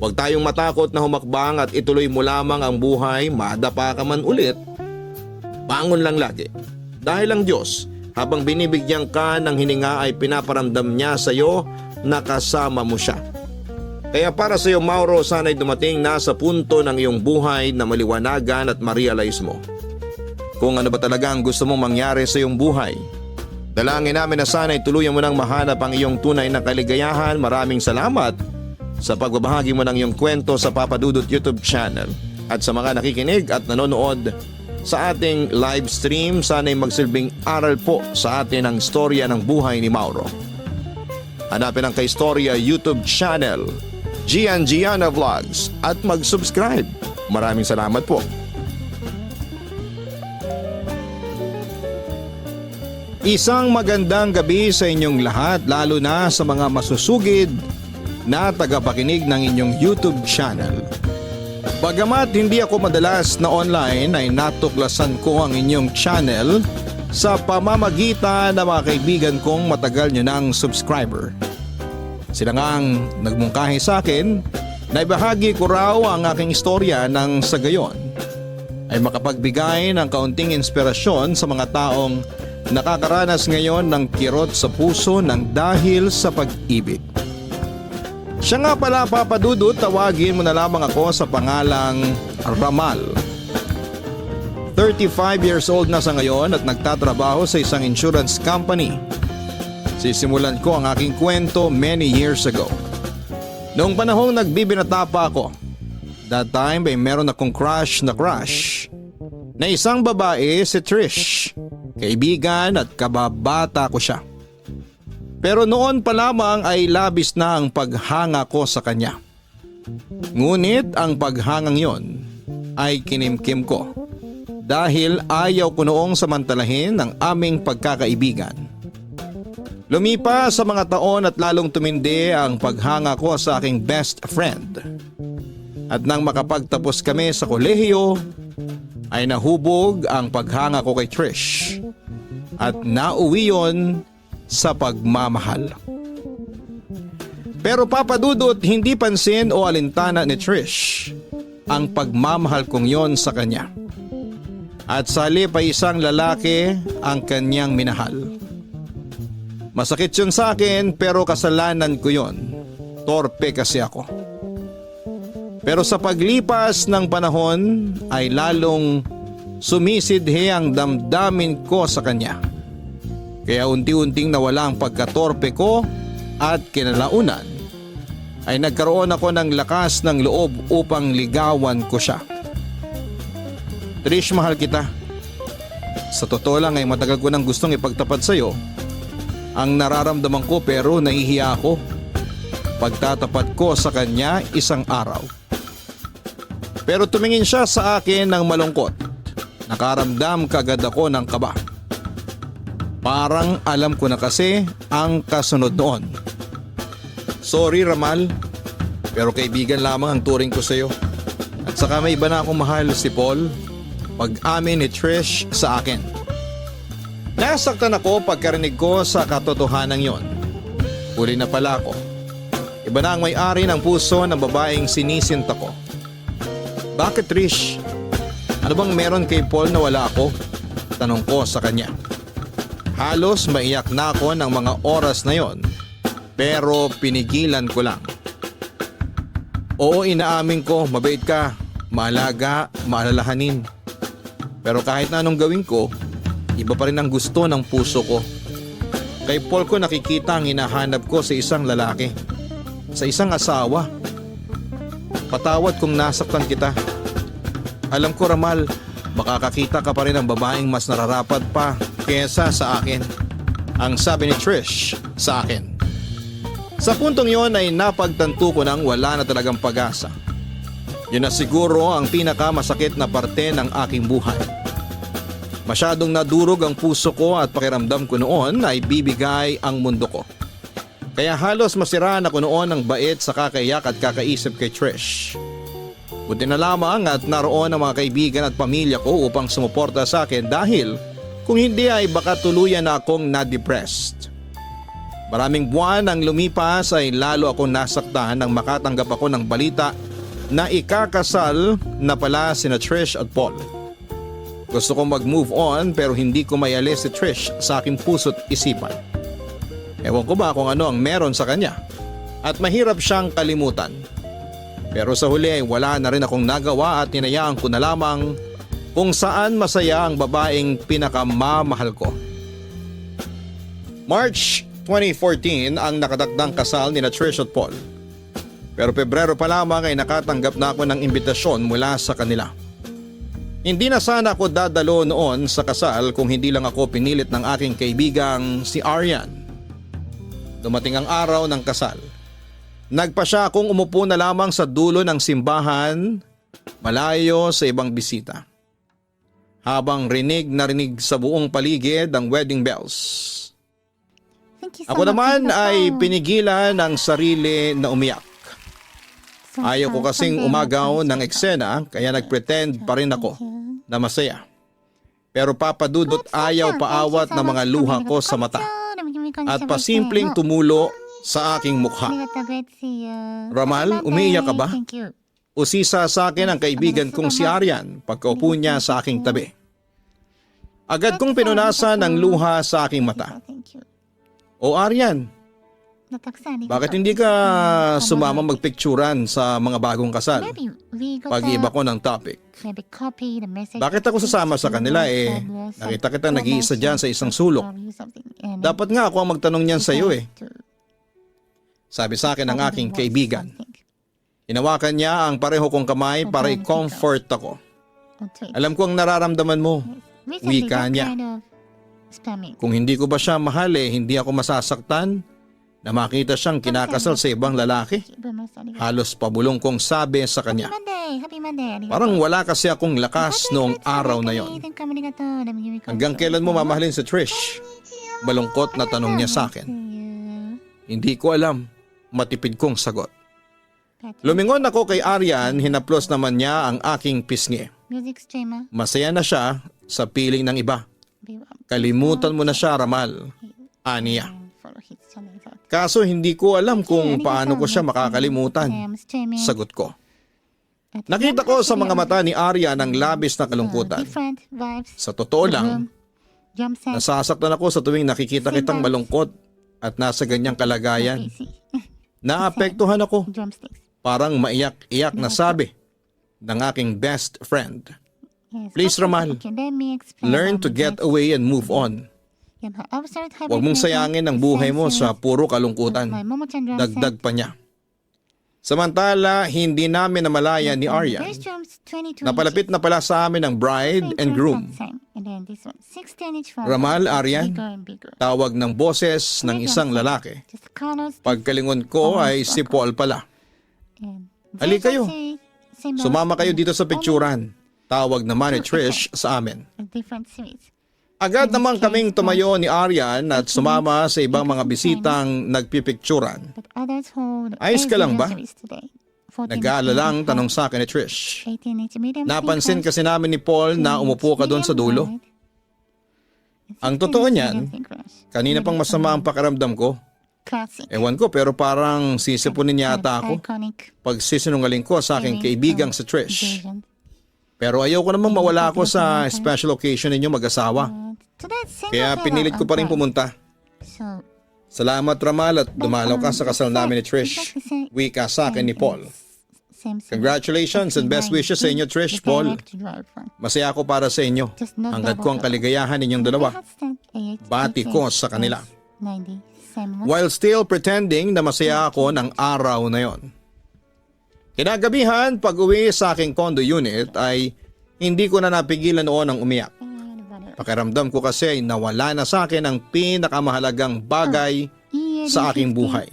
Huwag tayong matakot na humakbang at ituloy mo lamang ang buhay, madapa ka man ulit. Bangon lang lagi. Dahil ang Diyos, habang binibigyan ka ng hininga ay pinaparamdam niya sa iyo na kasama mo siya. Kaya para sa iyo, Mauro, sana'y dumating na sa punto ng iyong buhay na maliwanagan at ma-realize mo kung ano ba talaga ang gusto mong mangyari sa iyong buhay. Dalangin namin na sana'y tuluyan mo nang mahanap ang iyong tunay na kaligayahan. Maraming salamat sa pagbabahagi mo ng iyong kwento sa Papa Dudut YouTube channel. At sa mga nakikinig at nanonood sa ating live stream, sana'y magsilbing aral po sa atin ang istorya ng buhay ni Mauro. Hanapin ang Kaistorya YouTube channel, Gian Giana Vlogs, at mag-subscribe. Maraming salamat po. Isang magandang gabi sa inyong lahat, lalo na sa mga masusugid na tagapakinig ng inyong YouTube channel. Bagamat hindi ako madalas na online ay natuklasan ko ang inyong channel sa pamamagitan ng mga kaibigan kong matagal nyo ng subscriber. Sila ngang nagmungkahi sa akin na ibahagi ko raw ang aking istorya nang sa gayon ay makapagbigay ng kaunting inspirasyon sa mga taong nakakaranas ngayon ng kirot sa puso ng dahil sa pag-ibig. Siya nga pala, Papa Dudut, tawagin mo na lamang ako sa pangalang Ramal. 35 years old na sa ngayon at nagtatrabaho sa isang insurance company. Sisimulan ko ang aking kwento many years ago. Noong panahong nagbibinata pa ako, that time ay meron akong crush na isang babae, si Trish. Kaibigan at kababata ko siya. Pero noon pa lamang ay labis na ang paghanga ko sa kanya. Ngunit ang paghangang yon ay kinimkim ko dahil ayaw ko noong samantalahin ang aming pagkakaibigan. Lumipas sa mga taon at lalong tumindi ang paghanga ko sa aking best friend. At nang makapagtapos kami sa kolehiyo, ay nahubog ang paghanga ko kay Trish at nauwi yon sa pagmamahal. Pero Papa Dudut, hindi pansin o alintana ni Trish ang pagmamahal kong yon sa kanya. At sa halip ay isang lalaki ang kanyang minahal. Masakit yun sa akin pero kasalanan ko yon. Torpe kasi ako. Pero sa paglipas ng panahon ay lalong sumisidhi ang damdamin ko sa kanya. Kaya unti-unting nawala ang pagkatorpe ko at kinalaunan ay nagkaroon ako ng lakas ng loob upang ligawan ko siya. Trish, mahal kita. Sa totoo lang ay matagal ko nang gustong ipagtapat sa iyo ang nararamdaman ko, pero nahihiya ako pagtatapat ko sa kanya isang araw. Pero tumingin siya sa akin ng malungkot. Nakaramdam kagad ako ng kaba. Parang alam ko na kasi ang kasunod noon. Sorry Ramal, pero kaibigan lamang ang turing ko sa iyo. At saka may iba na akong mahal, si Paul. Pag-amin ni Trish sa akin. Nasaktan ako pagkarinig ko sa katotohanan yon. Huli na pala ako. Iba na ang may-ari ng puso ng babaeng sinisinta ko. Bakit Trish? Ano bang meron kay Paul na wala ako? Tanong ko sa kanya. Halos maiyak na ako ng mga oras na yon, pero pinigilan ko lang. Oo, inaamin ko, mabait ka, maalaga, maalalahanin. Pero kahit na anong gawin ko, iba pa rin ang gusto ng puso ko. Kay Paul ko nakikita ang hinahanap ko sa isang lalaki, sa isang asawa. Patawad kung nasaktan kita. Alam ko Ramal, makakakita ka pa rin ng babaeng mas nararapat pa kesa sa akin. Ang sabi ni Trish sa akin. Sa puntong yon ay napagtanto ko nang wala na talagang pag-asa. Yun na siguro ang pinakamasakit na parte ng aking buhay. Masyadong nadurog ang puso ko at pakiramdam ko noon ay bibigay ang mundo ko. Kaya halos masiraan ako noon ng bait sa kakaiyak at kakaisip kay Trish. Buti na lamang at naroon ang mga kaibigan at pamilya ko upang sumuporta sa akin dahil kung hindi ay baka tuluyan na akong na-depressed. Maraming buwan ang lumipas ay lalo akong nasaktan nang makatanggap ako ng balita na ikakasal na pala sina Trish at Paul. Gusto kong mag-move on pero hindi ko maialis si Trish sa aking puso't isipan. Ewan ko ba kung ano ang meron sa kanya at mahirap siyang kalimutan. Pero sa huli ay wala na rin akong nagawa at hinayaan ko na lamang kung saan masaya ang babaeng pinakamamahal ko. March 2014 ang nakatakdang kasal ni Trish at Paul. Pero Pebrero pa lamang ay nakatanggap na ako ng imbitasyon mula sa kanila. Hindi na sana ako dadalo noon sa kasal kung hindi lang ako pinilit ng aking kaibigang si Aryan. Dumating ang araw ng kasal. Nagpa siya akong umupo na lamang sa dulo ng simbahan, malayo sa ibang bisita. Habang rinig na rinig sa buong paligid ang wedding bells. Thank you so Ako much naman for the ay phone. pinigilan ng sarili na umiyak. So Ayaw ko sorry. kasing Someday umagaw I'll ng come eksena kaya nagpretend pa rin ako Thank you. na masaya. Pero papadudot ayaw paawat ng mga luha ko sa mata at pasimpleng tumulo sa aking mukha. Ramal, umiiyak ka ba? Thank you. Usisa sa akin ang kaibigan kong si Aryan pagkaupo niya sa aking tabi. Agad kong pinunasan ng luha sa aking mata. Thank you. O Aryan, bakit hindi ka sumama magpicturan sa mga bagong kasal? Pag-iba ko ng topic. Bakit ako sasama sa kanila nakita kita nag-iisa dyan sa isang sulok. Dapat nga ako ang magtanong niyan sa iyo Sabi sa akin ng aking kaibigan. Hinawakan niya ang pareho kong kamay para i-comfort ako. Alam ko ang nararamdaman mo. Wika niya. Kung hindi ko ba siya mahal hindi ako masasaktan na makita siyang kinakasal sa ibang lalaki. Halos pabulong kong sabi sa kanya. Parang wala kasi akong lakas noong araw na yon. Hanggang kailan mo mamahalin si Trish? Malungkot na tanong niya sa akin. Hindi ko alam. Matipid kong sagot. Lumingon ako kay Aryan, hinaplos naman niya ang aking pisngi. Masaya na siya sa piling ng iba. Kalimutan mo na siya, Ramal. Aniya. Kaso hindi ko alam kung paano ko siya makakalimutan. Sagot ko. Nakita ko sa mga mata ni Aryan ang labis na kalungkutan. Sa totoo lang, nasasaktan ako sa tuwing nakikita kitang malungkot at nasa ganyang kalagayan. Naapektuhan ako. Parang maiyak-iyak na sabi ng aking best friend. Yes. Please, Okay, Ramal, okay, let me explain Learn about to my get next- away and move on. Yeah, my observed habit Huwag mong maker, sayangin ang buhay mo sa sensitive, puro my kalungkutan. Momo-chan drum Dagdag set. pa niya. Samantala, hindi namin namalayan ni Aryan Bass drums, 22 na palapit na pala sa amin ang bride and groom. And then this one, 16 inch front. Ramal, Bigger Aryan, and bigger. tawag ng boses ng isang lalaki. Just the colors. Pagkalingon ko ay si Paul pala. And Ali kayo. same Sumama kayo dito sa only picturan. Tawag naman ni Trish sa amin. a different series. Agad naman kaming tumayo ni Aryan at sumama sa ibang mga bisitang nagpipicturan. But others hold Ayos ka lang ba? series today. 14 Nag-aalalang inch tanong sa akin ni Trish. 18 inch medium Napansin thick kasi namin ni Paul na umupo ka doon sa dulo. wide, and Ang 16 totoo inch niyan, medium thick crush. kanina pang masama ang pakiramdam ko. Classic. Ewan ko pero parang sisipunin yata ako Iconic pag sisinungaling ko sa aking kaibigang si Trish. version. Pero ayoko namang mawala ako sa special occasion ninyo mag-asawa. Today's single Kaya fellow pinilit ko pa rin outside. pumunta. So, Salamat Ramal at dumalaw ka sa kasal namin ni Trish. Wika sa akin ni Paul. Congratulations and best wishes sa inyo Trish, Paul. Masaya ako para sa inyo. Hanggat ko ang kaligayahan ninyong dalawa. Bati ko sa kanila. While still pretending na masaya ako ng araw na yon. Kinagabihan, pag uwi sa aking condo unit ay hindi ko na napigilan noon ang umiyak. Pakiramdam ko kasi ay nawala na sa akin ang pinakamahalagang bagay sa aking buhay.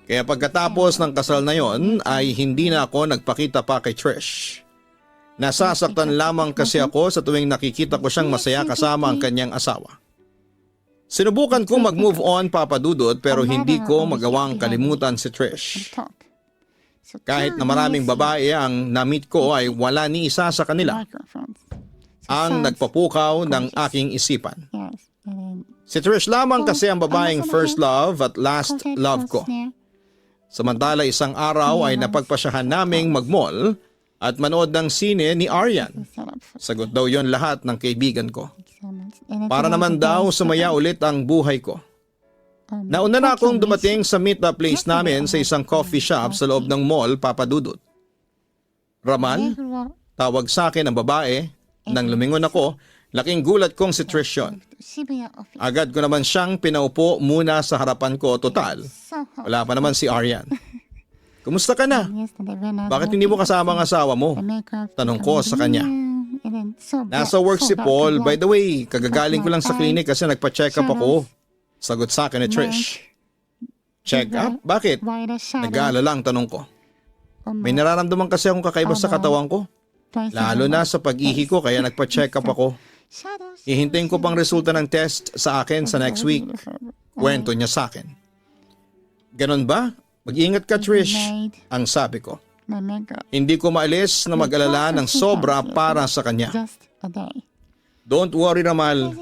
Kaya pagkatapos ng kasal na yon ay hindi na ako nagpakita pa kay Trish. Nasasaktan lamang kasi ako sa tuwing nakikita ko siyang masaya kasama ang kanyang asawa. Sinubukan kong mag-move on papadudot pero hindi ko magawang kalimutan si Trish. Kahit na maraming babae ang na-meet ko ay wala ni isa sa kanila ang nagpapukaw ng aking isipan. Si Trish lamang kasi ang babaeng first love at last love ko. Samantala isang araw ay napagpasyahan naming mag-mall at manood ng sine ni Aryan. Sagot daw yon lahat ng kaibigan ko. Para naman daw sumaya ulit ang buhay ko. Nauna na akong dumating sa meet-up place namin sa isang coffee shop sa loob ng mall, papadudot. Ramal, tawag sa akin ang babae. Nang lumingon ako, laking gulat kong si Trish yun. Agad ko naman siyang pinaupo muna sa harapan ko, total. Wala pa naman si Aryan. Kumusta ka na? Bakit hindi mo kasama ang asawa mo? Tanong ko sa kanya. Nasa work si Paul. By the way, kagagaling ko lang sa clinic kasi nagpa-check up ako. Sagot sa akin ni Trish. Check up? Bakit? Nag-aalalang tanong ko. May nararamdaman kasi akong kakaiba sa katawan ko. Lalo na sa pag-ihi ko kaya nagpa-check up ako. Hihintayin ko pang resulta ng test sa akin sa next week. Kwento niya sa akin. Ganon ba? Mag-ingat ka Trish, ang sabi ko. Hindi ko maalis na mag-alala ng sobra para sa kanya. Don't worry Ramal,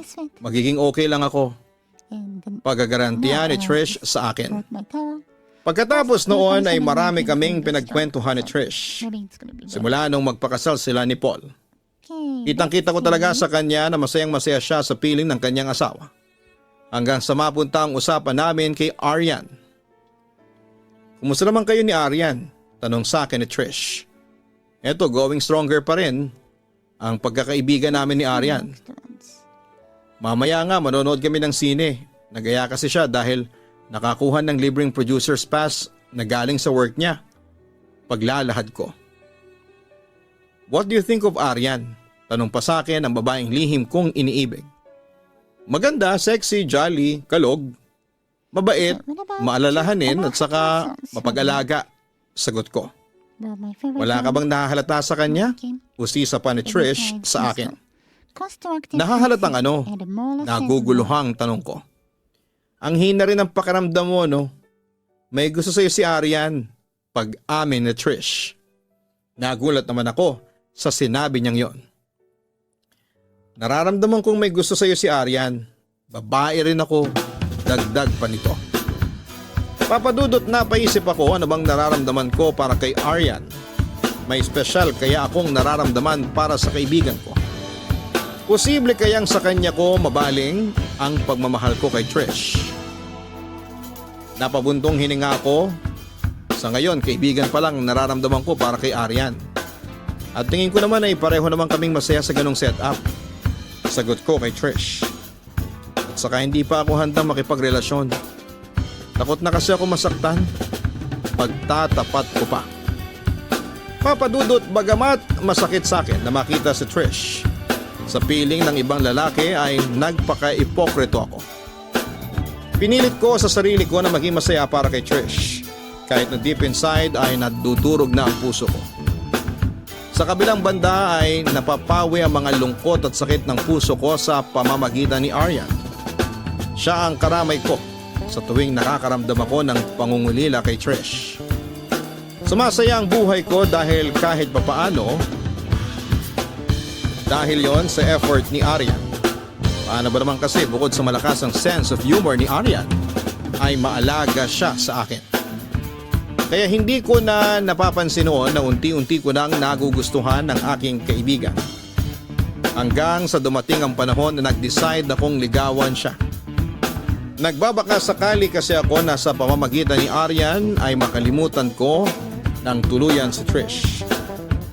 magiging okay lang ako. Pagagarantiya ni Trish sa akin. Pagkatapos noon ay marami kaming pinagkwentuhan ni Trish. Simula nung magpakasal sila ni Paul. Kitang-kita ko talaga sa kanya na masayang-masaya siya sa piling ng kanyang asawa. Hanggang sa mapunta ang usapan namin kay Aryan. Kumusta naman kayo ni Aryan? Tanong sa akin ni Trish. Eto, going stronger pa rin ang pagkakaibigan namin ni Aryan. Mamaya nga manonood kami ng sine. Nagaya kasi siya dahil nakakuha ng libreng producer's pass na galing sa work niya. Paglalahad ko. What do you think of Aryan? Tanong pa sa akin ang babaeng lihim kong iniibig. Maganda, sexy, jolly, kalog, mabait, maalalahanin at saka mapag-alaga. Sagot ko. Wala ka bang nahahalata sa kanya? Usisa pa ni Trish sa akin. Nahahalatang ano? Naguguluhang tanong ko. Ang hina rin ang pakiramdam mo, no? May gusto sa'yo si Aryan. Pag-amin ni Trish. Nagulat naman ako sa sinabi niyang yon. Nararamdaman kong may gusto sa'yo si Aryan. Babae rin ako. Dagdag pa nito. Papadudot na paisip ako ano bang nararamdaman ko para kay Aryan. May espesyal kaya akong nararamdaman para sa kaibigan ko. Posible kayang sa kanya ko mabaling ang pagmamahal ko kay Trish. Napabuntong hininga ako Sa ngayon, kaibigan pa lang nararamdaman ko para kay Arian. At tingin ko naman ay pareho naman kaming masaya sa ganong setup. Sagot ko kay Trish. At saka hindi pa ako handang makipagrelasyon. Takot na kasi ako masaktan. Pagtatapat ko pa. Papadudot, bagamat masakit sa akin na makita si Trish sa piling ng ibang lalaki, ay nagpaka-ipokrito ako. Pinilit ko sa sarili ko na maging masaya para kay Trish, kahit na deep inside ay nadudurog na ang puso ko. Sa kabilang banda ay napapawi ang mga lungkot at sakit ng puso ko sa pamamagitan ni Arian. Siya ang karamay ko sa tuwing nakakaramdam ako ng pangungulila kay Trish. Sumasaya ang buhay ko dahil kahit papaano, dahil yon sa effort ni Arian. Paano ba naman kasi bukod sa malakas ang sense of humor ni Arian, ay maalaga siya sa akin. Kaya hindi ko na napapansin noon na unti-unti ko nang nagugustuhan ng aking kaibigan. Hanggang sa dumating ang panahon na nag-decide akong ligawan siya. Nagbabaka sakali kasi ako na sa pamamagitan ni Arian ay makalimutan ko ng tuluyan si Trish.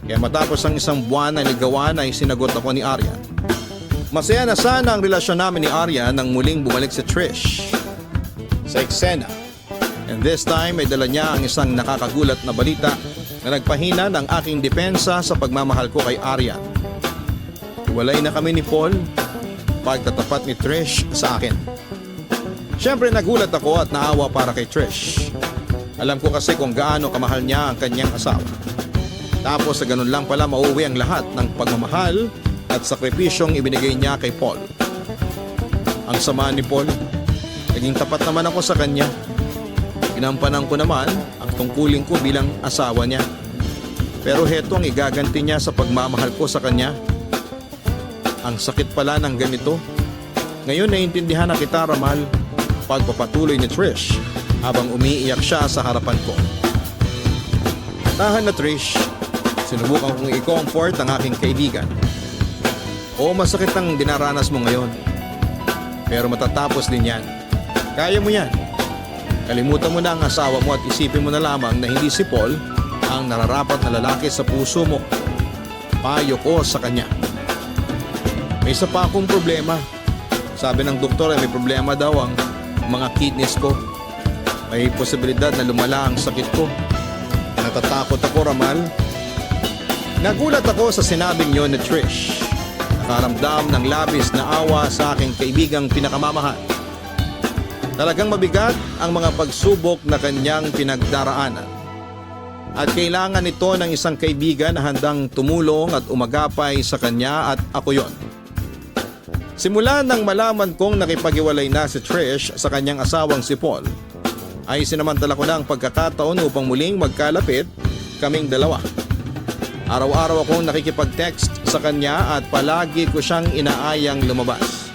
Kaya matapos ang isang buwan na ligawan ay sinagot ako ni Arian. Masaya na sana ang relasyon namin ni Arian nang muling bumalik si Trish sa eksena. And this time ay dala niya ang isang nakakagulat na balita na nagpahina ng aking depensa sa pagmamahal ko kay Arian. Iwalay na kami ni Paul, pagtatapat ni Trish sa akin. Siyempre nagulat ako at naawa para kay Trish. Alam ko kasi kung gaano kamahal niya ang kanyang asawa. Tapos sa ganun lang pala mauwi ang lahat ng pagmamahal at sakripisyong ibinigay niya kay Paul. Ang sama ni Paul, naging tapat naman ako sa kanya. Ginampanan ko naman ang tungkulin ko bilang asawa niya. Pero heto ang igaganti niya sa pagmamahal ko sa kanya. Ang sakit pala ng ganito. Ngayon naiintindihan na kita, Ramal, pagpapatuloy ni Trish habang umiiyak siya sa harapan ko. Tahan na, Trish. Sinubukan kong i-comfort ang aking kaibigan. Oo, masakit ang dinaranas mo ngayon. Pero matatapos din yan. Kaya mo yan. Kalimutan mo na ang asawa mo at isipin mo na lamang na hindi si Paul ang nararapat na lalaki sa puso mo. Payo ko sa kanya. May isa pa akong problema. Sabi ng doktor ay may problema daw ang mga kidneys ko. May posibilidad na lumala ang sakit ko. Natatakot ako, Ramal. Nagulat ako sa sinabing yon ni Trish. Nakaramdam ng labis na awa sa aking kaibigang pinakamamahal. Talagang mabigat ang mga pagsubok na kanyang pinagdaraanan. At kailangan ito ng isang kaibigan na handang tumulong at umagapay sa kanya at ako yon. Simula nang malaman kong nakipag-iwalay na si Trish sa kanyang asawang si Paul, ay sinamantala ko na ang pagkakataon upang muling magkalapit kaming dalawa. Araw-araw akong nakikipag-text sa kanya at palagi ko siyang inaayang lumabas.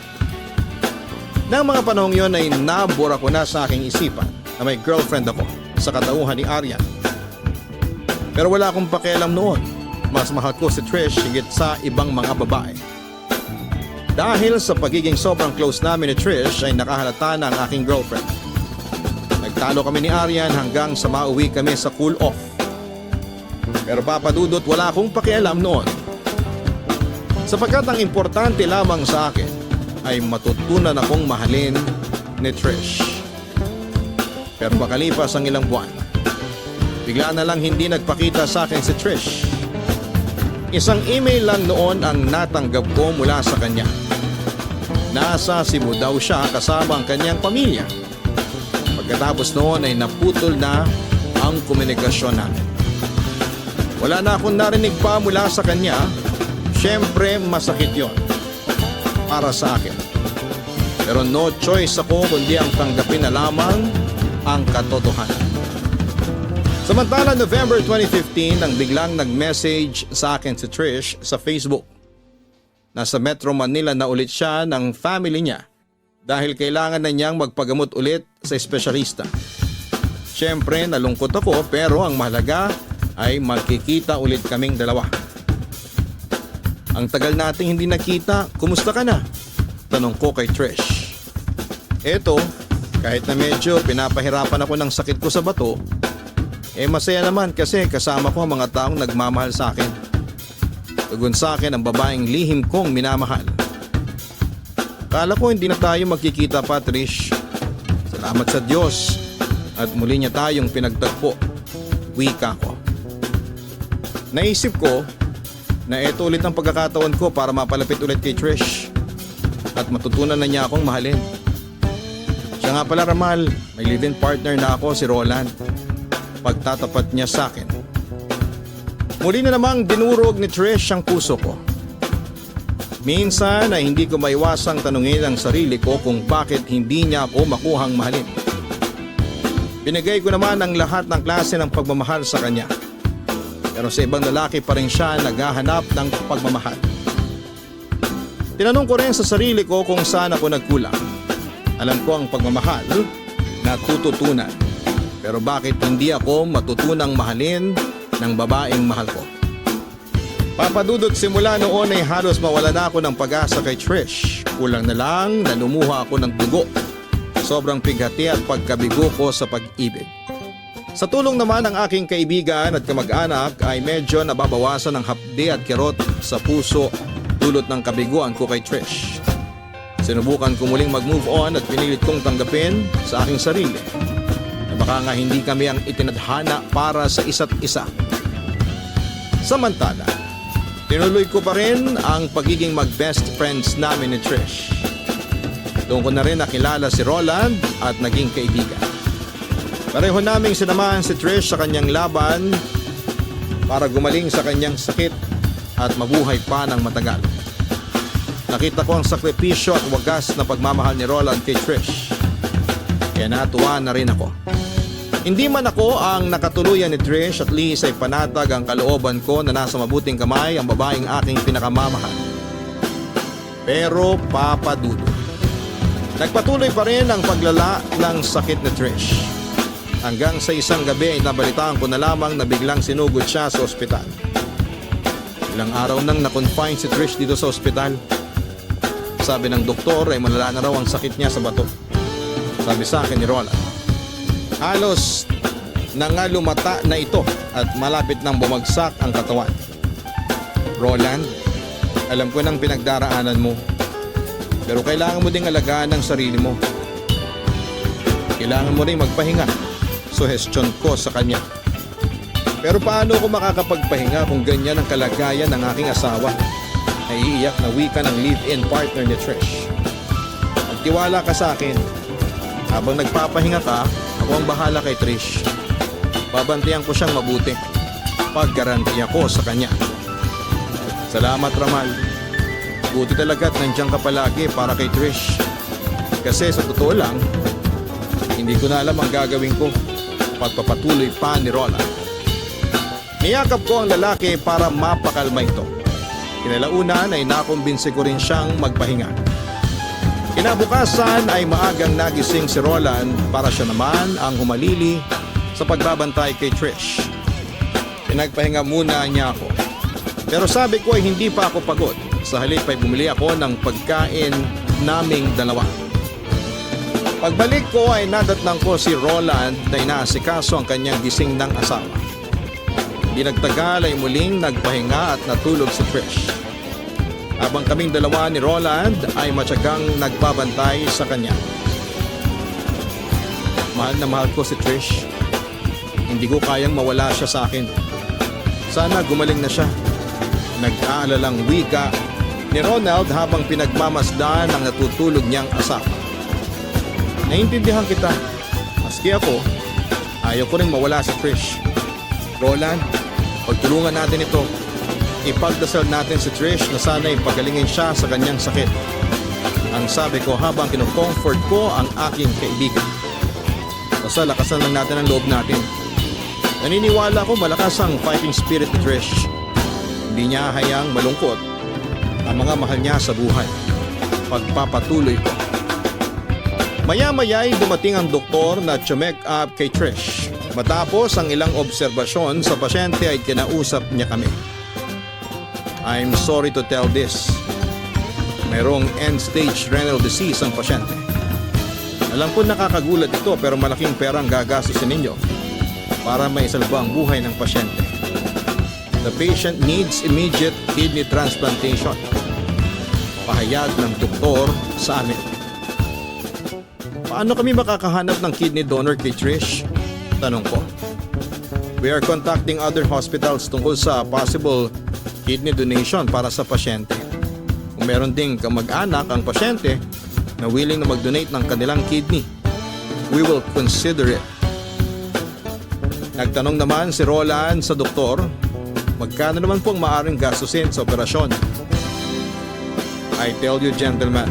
Nang mga panahong yon ay nabura ko na sa aking isipan na may girlfriend ako sa katauhan ni Arian. Pero wala akong pakialam noon. Mas mahal ko si Trish higit sa ibang mga babae. Dahil sa pagiging sobrang close namin ni Trish ay nakahalata na ang aking girlfriend. Nagtalo kami ni Arian hanggang sa mauwi kami sa cool off. Pero papadudot wala akong pakialam noon. Sapagkat ang importante lamang sa akin ay matutunan akong mahalin ni Trish. Pero makalipas ang ilang buwan, bigla na lang hindi nagpakita sa akin si Trish. Isang email lang noon ang natanggap ko mula sa kanya. Nasa Cebu daw siya kasama ang kanyang pamilya. Pagkatapos noon ay naputol na ang komunikasyon namin. Wala na akong narinig pa mula sa kanya. Siyempre masakit yon para sa akin. Pero no choice ako kundi ang tanggapin na lamang ang katotohanan. Samantala November 2015 nang biglang nag-message sa akin si Trish sa Facebook. Nasa Metro Manila na ulit siya ng family niya dahil kailangan na niyang magpagamot ulit sa espesyalista. Siyempre nalungkot ako pero ang mahalaga ay magkikita ulit kaming dalawa. Ang tagal nating hindi nakita, kumusta ka na? Tanong ko kay Trish. Eto, kahit na medyo pinapahirapan ako ng sakit ko sa bato, Masaya naman kasi kasama ko ang mga taong nagmamahal sa akin. Tugon sa akin ang babaeng lihim kong minamahal. Kala ko hindi na tayo magkikita pa, Trish. Salamat sa Diyos at muli niya tayong pinagtagpo. Wika ko. Naisip ko na ito ulit ang pagkakataon ko para mapalapit ulit kay Trish at matutunan na niya akong mahalin. Siya nga pala, Ramal, may live-in partner na ako, si Roland. Pagtatapat niya sa akin. Muli na namang dinurog ni Trish ang puso ko. Minsan ay hindi ko maiwasang tanungin ang sarili ko kung bakit hindi niya ako makuhang mahalin. Binigay ko naman ang lahat ng klase ng pagmamahal sa kanya. Pero sa ibang lalaki pa rin siya naghahanap ng pagmamahal. Tinanong ko rin sa sarili ko kung saan ako nagkulang. Alam ko ang pagmamahal natututunan. Pero bakit hindi ako matutunang mahalin ng babaeng mahal ko? Papadudot, simula noon ay halos mawala na ako ng pag-asa kay Trish. Kulang na lang na lumuha ako ng dugo. Sobrang pighati at pagkabigo ko sa pag-ibig. Sa tulong naman ng aking kaibigan at kamag-anak ay medyo nababawasan ang hapdi at kirot sa puso dulot ng kabiguan ko kay Trish. Sinubukan ko muling mag-move on at pinilit kong tanggapin sa aking sarili na baka nga hindi kami ang itinadhana para sa isa't isa. Samantala, tinuloy ko pa rin ang pagiging mag-best friends namin ni Trish. Doon ko na rin nakilala si Roland at naging kaibigan. Pareho naming sinamahan si Trish sa kanyang laban para gumaling sa kanyang sakit at mabuhay pa ng matagal. Nakita ko ang sakripisyo at wagas na pagmamahal ni Roland kay Trish. Kaya natuwa na rin ako. Hindi man ako ang nakatuluyan ni Trish, at least ay panatag ang kalooban ko na nasa mabuting kamay ang babaeng aking pinakamamahal. Pero papadudo. Nagpatuloy pa rin ang paglala ng sakit ni Trish. Hanggang sa isang gabi ay nabalitaan ko na lamang na biglang sinugod siya sa ospital. Ilang araw nang na-confine si Trish dito sa ospital. Sabi ng doktor ay malala na raw ang sakit niya sa bato. Sabi sa akin ni Roland. Halos nangalumata na ito at malapit nang bumagsak ang katawan. Roland, alam ko nang pinagdaraanan mo. Pero kailangan mo ding alagaan ang sarili mo. Kailangan mo rin magpahinga. Suhestyon ko sa kanya. Pero paano ako makakapagpahinga kung ganyan ang kalagayan ng aking asawa? Naiiyak na wika ng live-in partner ni Trish. Magtiwala ka sa akin. Habang nagpapahinga ka, ako ang bahala kay Trish. Babantayan ko siyang mabuti. Paggaranti ako sa kanya. Salamat, Ramal. Buti talaga at nandiyan ka palagi para kay Trish. Kasi sa totoo lang, hindi ko na alam ang gagawin ko. Pagpapatuloy pa ni Roland. Niyakap ko ang lalaki para mapakalma ito. Kinalaunan ay nakumbinsi ko rin siyang magpahinga. Kinabukasan ay maagang nagising si Roland para siya naman ang humalili sa pagbabantay kay Trish. Pinagpahinga muna niya ako. Pero sabi ko ay hindi pa ako pagod. Sa halip ay bumili ako ng pagkain naming dalawa. Pagbalik ko ay nadatnang ko si Roland na inaasikaso ang kanyang gising ng asawa. Di nagtagal ay muling nagpahinga at natulog si Trish. Habang kaming dalawa ni Roland ay matyagang nagbabantay sa kanya. Mahal na mahal ko si Trish. Hindi ko kayang mawala siya sa akin. Sana gumaling na siya. Nag-aalalang wika ni Ronald habang pinagmamasdan ang natutulog niyang asawa. Naintindihan kita. Maski ako, ayaw ko rin mawala si Trish. Roland, pagtulungan natin ito. Ipagdasal natin si Trish na sana'y pagalingin siya sa kanyang sakit. Ang sabi ko habang kinocomfort ko ang aking kaibigan. Basta lakasan lang natin ang loob natin. Naniniwala ko malakas ang fighting spirit ni Trish. Hindi niya hayang malungkot ang mga mahal niya sa buhay. Pagpapatuloy ko. Maya-maya ay dumating ang doktor na check up kay Trish. Matapos ang ilang obserbasyon sa pasyente ay kinausap niya kami. I'm sorry to tell this. Mayroong end-stage renal disease ang pasyente. Alam ko nakakagulat ito pero malaking pera ang gagastusin ninyo. para maisalba ang buhay ng pasyente. The patient needs immediate kidney transplantation. Pahayag ng doktor sa amin. Paano kami makakahanap ng kidney donor kay Trish? Tanong ko. We are contacting other hospitals tungkol sa possible kidney donation para sa pasyente. Kung meron ding kamag-anak ang pasyente na willing na mag-donate ng kanilang kidney, we will consider it. Nagtanong naman si Roland sa doktor, magkano naman pong maaring gastusin sa operasyon? I tell you gentlemen,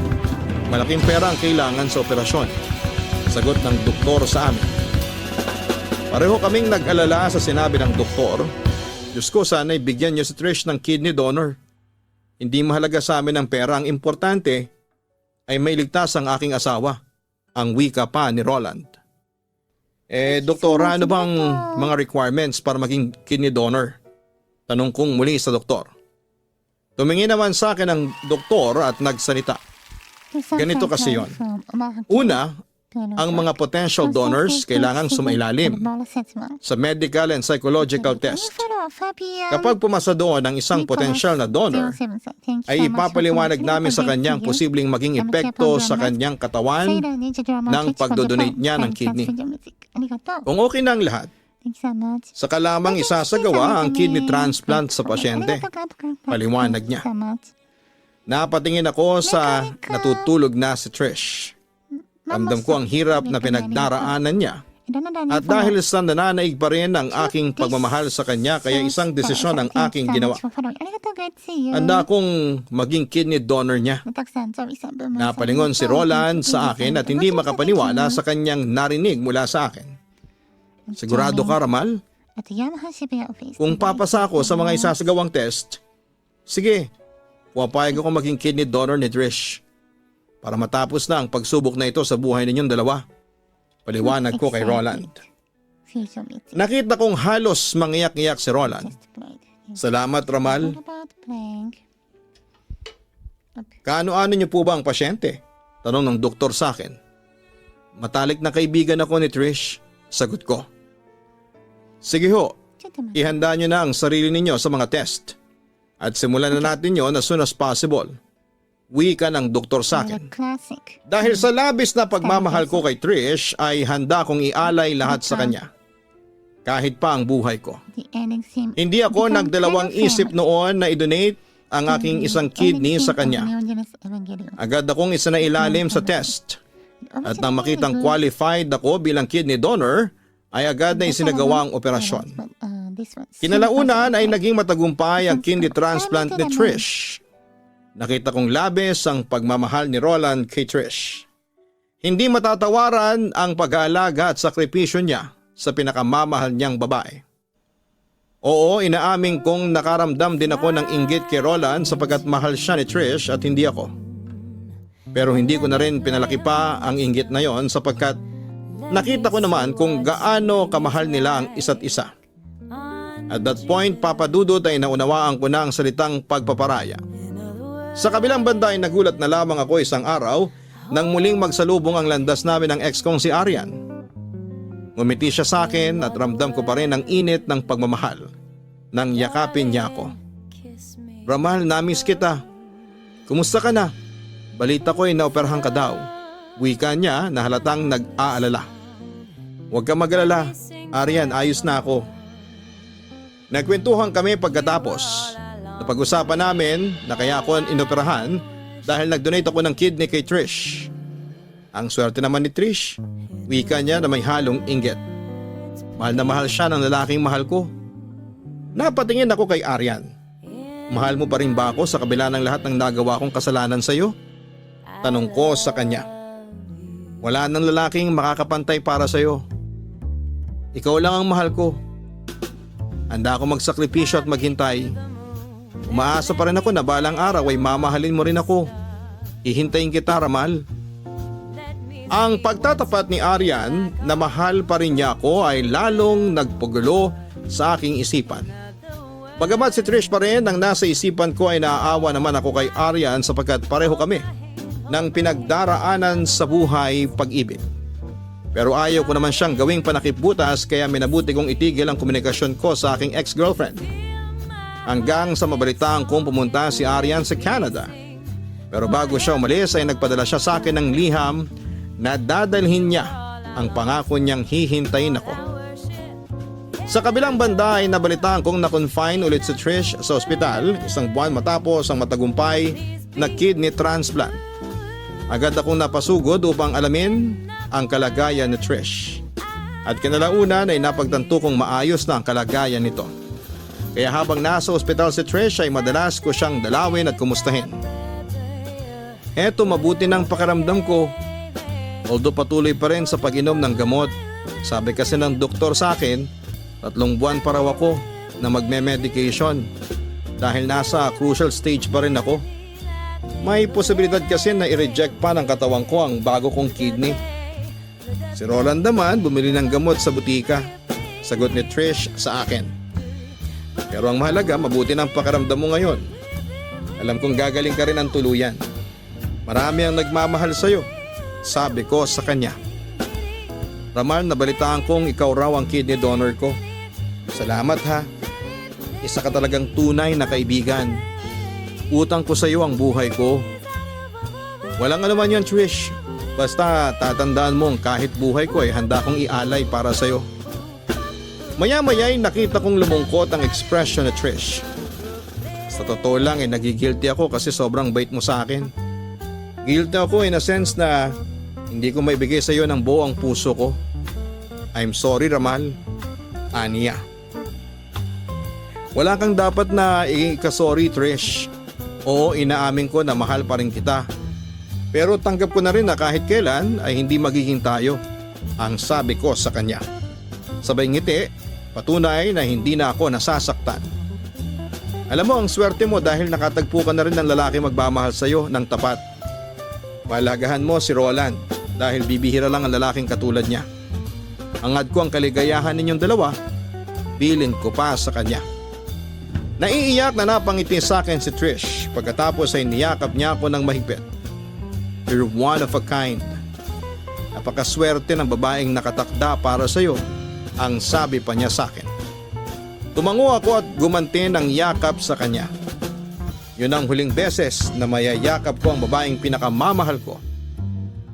malaking pera ang kailangan sa operasyon. Sagot ng doktor sa amin. Pareho kaming nag-alala sa sinabi ng doktor. Diyos ko, sana'y bigyan niyo si Trish ng kidney donor. Hindi mahalaga sa amin ang pera. Ang importante ay may ligtas ang aking asawa. Ang wika pa ni Roland. Doktora, ano bang mga requirements para maging kidney donor? Tanong kong muli sa doktor. Tumingin naman sa akin ang doktor at nagsalita. Ganito kasi yon. Una, ang mga potential donors kailangang sumailalim sa medical and psychological test. Kapag pumasa doon ang isang potential na donor, ay ipapaliwanag namin sa kanyang posibleng maging epekto sa kanyang katawan ng pagdodonate niya ng kidney. Kung okay na ang lahat, saka lamang isasagawa ang kidney transplant sa pasyente. Paliwanag niya. Napatingin ako sa natutulog na si Trish. Ramdam ko ang hirap na pinagdaraanan niya. At dahil sa nananaig pa rin ang aking pagmamahal sa kanya, kaya isang desisyon ang aking ginawa. Handa akong maging kidney donor niya. Napalingon si Roland sa akin at hindi makapaniwala sa kanyang narinig mula sa akin. Sigurado ka, Ramal? Kung papasa ako sa mga isasagawang test, sige, pumapayag ako maging kidney donor ni Trish. Para matapos na ang pagsubok na ito sa buhay ninyong dalawa. Paliwanag ko kay Roland. Nakita kong halos mangiyak-iyak si Roland. Salamat, Ramal. Kaano-ano niyo po ba ang pasyente? Tanong ng doktor sa akin. Matalik na kaibigan ako ni Trish. Sagot ko. Sige ho, ihanda niyo na ang sarili ninyo sa mga test. At simulan na natin yon as soon as possible. Wika ng doktor sa akin. Dahil sa labis na pagmamahal ko kay Trish ay handa kong ialay lahat sa kanya. Kahit pa ang buhay ko. Hindi ako nagdalawang isip noon na i-donate ang aking isang kidney sa kanya. Agad akong isinailalim sa test. At nang makitang qualified ako bilang kidney donor, ay agad na isinagawa ang operasyon. Kinalaunan ay naging matagumpay ang kidney transplant ni Trish. Nakita kong labis ang pagmamahal ni Roland kay Trish. Hindi matatawaran ang pag-aalaga at sakripisyo niya sa pinakamamahal niyang babae. Oo, inaamin kong nakaramdam din ako ng inggit kay Roland sapagkat mahal siya ni Trish at hindi ako. Pero hindi ko na rin pinalaki pa ang inggit na yon sapagkat nakita ko naman kung gaano kamahal nila ang isa't isa. At that point, Papa Dudut, ay naunawaan ko na ang salitang pagpaparaya. Sa kabilang banda ay nagulat na lamang ako isang araw nang muling magsalubong ang landas namin ng ex kong si Arian. Ngumiti siya sa akin at ramdam ko pa rin ang init ng pagmamahal nang yakapin niya ako. Ramal, namiss kita. Kumusta ka na? Balita ko ay naoperahan ka daw. Wika niya na halatang nag-aalala. Huwag ka mag-alala, Arian, ayos na ako. Nagkwentuhan kami pagkatapos. Napag-usapan namin na kaya ako inoperahan dahil nag-donate ako ng kidney kay Trish. Ang swerte naman ni Trish, wika niya na may halong inggit. Mahal na mahal siya ng lalaking mahal ko. Napatingin ako kay Arian. Mahal mo pa rin ba ako sa kabila ng lahat ng nagawa kong kasalanan sa iyo? Tanong ko sa kanya. Wala nang lalaking makakapantay para sa iyo. Ikaw lang ang mahal ko. Handa ako magsakripisyo at maghintay. Umaasa pa rin ako na balang araw ay mamahalin mo rin ako. Hihintayin kita, Ramal. Ang pagtatapat ni Arian na mahal pa rin niya ako ay lalong nagpagulo sa aking isipan. Bagamat si Trish pa rin ang nasa isipan ko ay naaawa naman ako kay Arian sapagkat pareho kami ng pinagdaraanan sa buhay pag-ibig. Pero ayaw ko naman siyang gawing panakipbutas kaya minabuti kong itigil ang komunikasyon ko sa aking ex-girlfriend. Hanggang sa mabalitaan kong pumunta si Arian sa Canada. Pero bago siya umalis ay nagpadala siya sa akin ng liham na dadalhin niya ang pangako niyang hihintayin ako. Sa kabilang banda ay nabalitaan kong na-confine ulit si Trish sa ospital 1 buwan matapos ang matagumpay na kidney transplant. Agad akong napasugod upang alamin ang kalagayan ni Trish. At kinalaunan ay napagtanto kong maayos na ang kalagayan nito. Kaya habang nasa ospital si Trish ay madalas ko siyang dalawin at kumustahin. Eto mabuti ng pakiramdam ko. Although patuloy pa rin sa pag-inom ng gamot. Sabi kasi ng doktor sa akin, 3 buwan pa raw ako na magme-medication dahil nasa crucial stage pa rin ako. May posibilidad kasi na i-reject pa ng katawan ko ang bago kong kidney. Si Roland naman bumili ng gamot sa butika. Sagot ni Trish sa akin. Pero ang mahalaga, mabuti ng pakiramdam mo ngayon. Alam kong gagaling ka rin ang tuluyan. Marami ang nagmamahal sa'yo. Sabi ko sa kanya. Ramal, nabalitaan kong ikaw raw ang kidney donor ko. Salamat ha. Isa ka talagang tunay na kaibigan. Utang ko sa iyo ang buhay ko. Walang anuman yan, Trish. Basta tatandaan mo kahit buhay ko ay handa kong ialay para sa iyo. Maya-maya ay nakita kong lumungkot ang expression ni Trish. Sa totoo lang ay nagigilty ako kasi sobrang bait mo sa akin. Guilty ako in a sense na hindi ko maibigay sa iyo ng buo ang puso ko. I'm sorry, Ramal. Aniya. Wala kang dapat na ikasorry, Trish. Oo, inaamin ko na mahal pa rin kita. Pero tanggap ko na rin na kahit kailan ay hindi magiging tayo. Ang sabi ko sa kanya. Sabay ngiti, patunay na hindi na ako nasasaktan. Alam mo, ang swerte mo dahil nakatagpo ka na rin ng lalaki magmamahal sa iyo ng tapat. Palagahan mo si Roland dahil bibihira lang ang lalaking katulad niya. Angad ko ang kaligayahan ninyong dalawa, bilin ko pa sa kanya. Naiiyak na napangiti sa akin si Trish pagkatapos ay niyakap niya ako ng mahigpit. You're one of a kind. Napakaswerte ng babaeng nakatakda para sa iyo, ang sabi pa niya sa akin. Tumango ako at gumanti ng yakap sa kanya. Yun ang huling beses na mayayakap ko ang babaeng pinakamamahal ko.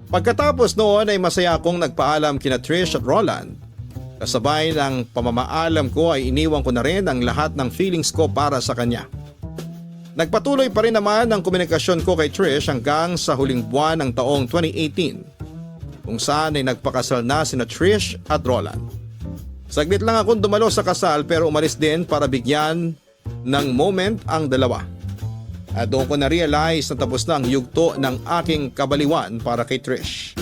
Pagkatapos noon ay masaya akong nagpaalam kina Trish at Roland. Kasabay ng pamamaalam ko ay iniwan ko na rin ang lahat ng feelings ko para sa kanya. Nagpatuloy pa rin naman ang komunikasyon ko kay Trish hanggang sa huling buwan ng taong 2018 kung saan ay nagpakasal na sina Trish at Roland. Saglit lang akong dumalo sa kasal pero umalis din para bigyan ng moment ang dalawa. At doon ko na-realize na tapos na ang yugto ng aking kabaliwan para kay Trish.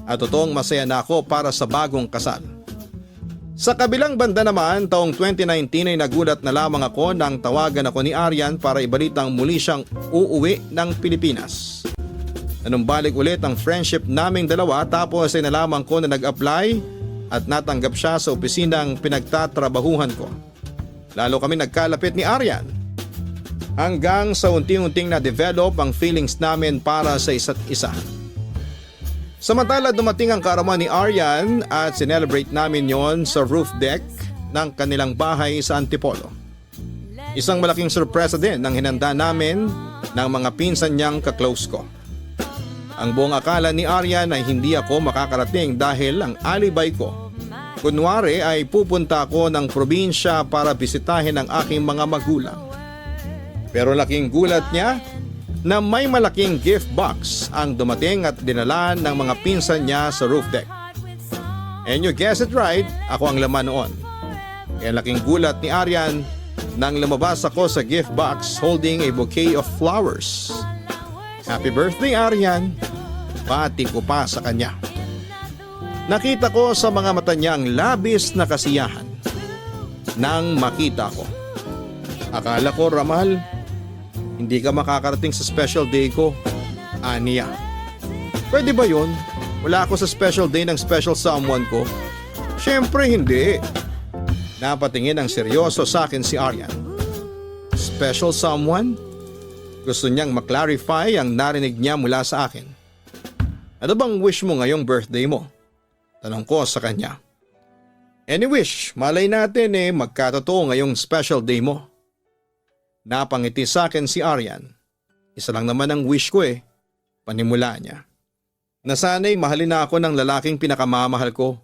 At totoong masaya na ako para sa bagong kasal. Sa kabilang banda naman, taong 2019 ay nagulat na lamang ako nang tawagan ako ni Arian para ibalitang muli siyang uuwi ng Pilipinas. Nanumbalik ulit ang friendship naming dalawa tapos ay nalaman ko na nag-apply at natanggap siya sa opisinang pinagtatrabahuhan ko. Lalo kami nagkalapit ni Arian. Hanggang sa unti-unting na-develop ang feelings namin para sa isa't isa. Samantala dumating ang kaarawan ni Arian at sinelebrate namin yon sa roof deck ng kanilang bahay sa Antipolo. Isang malaking sorpresa din ang hinanda namin ng mga pinsan niyang kaklose ko. Ang buong akala ni Arian ay hindi ako makakarating dahil ang alibay ko. Kunwari ay pupunta ako ng probinsya para bisitahin ang aking mga magulang. Pero laking gulat niya na may malaking gift box ang dumating at dinala ng mga pinsan niya sa roof deck. And you guessed it right, ako ang laman noon. Kaya laking gulat ni Arian nang lumabas ako sa gift box holding a bouquet of flowers. Happy birthday, Arian! Pati ko pa sa kanya. Nakita ko sa mga mata niya ang labis na kasiyahan nang makita ko. Akala ko, Ramal, hindi ka makakarating sa special day ko. Aniya. Pwede ba yun? Wala ako sa special day ng special someone ko? Siyempre hindi. Napatingin ang seryoso sa akin si Arian. Special someone? Gusto niyang maklarify ang narinig niya mula sa akin. Ano bang wish mo ngayong birthday mo? Tanong ko sa kanya. Any wish, malay natin magkatotoo ngayong special day mo. Napangiti sa akin si Aryan. Isa lang naman ang wish ko panimula niya. Nasana'y mahalin na ako ng lalaking pinakamamahal ko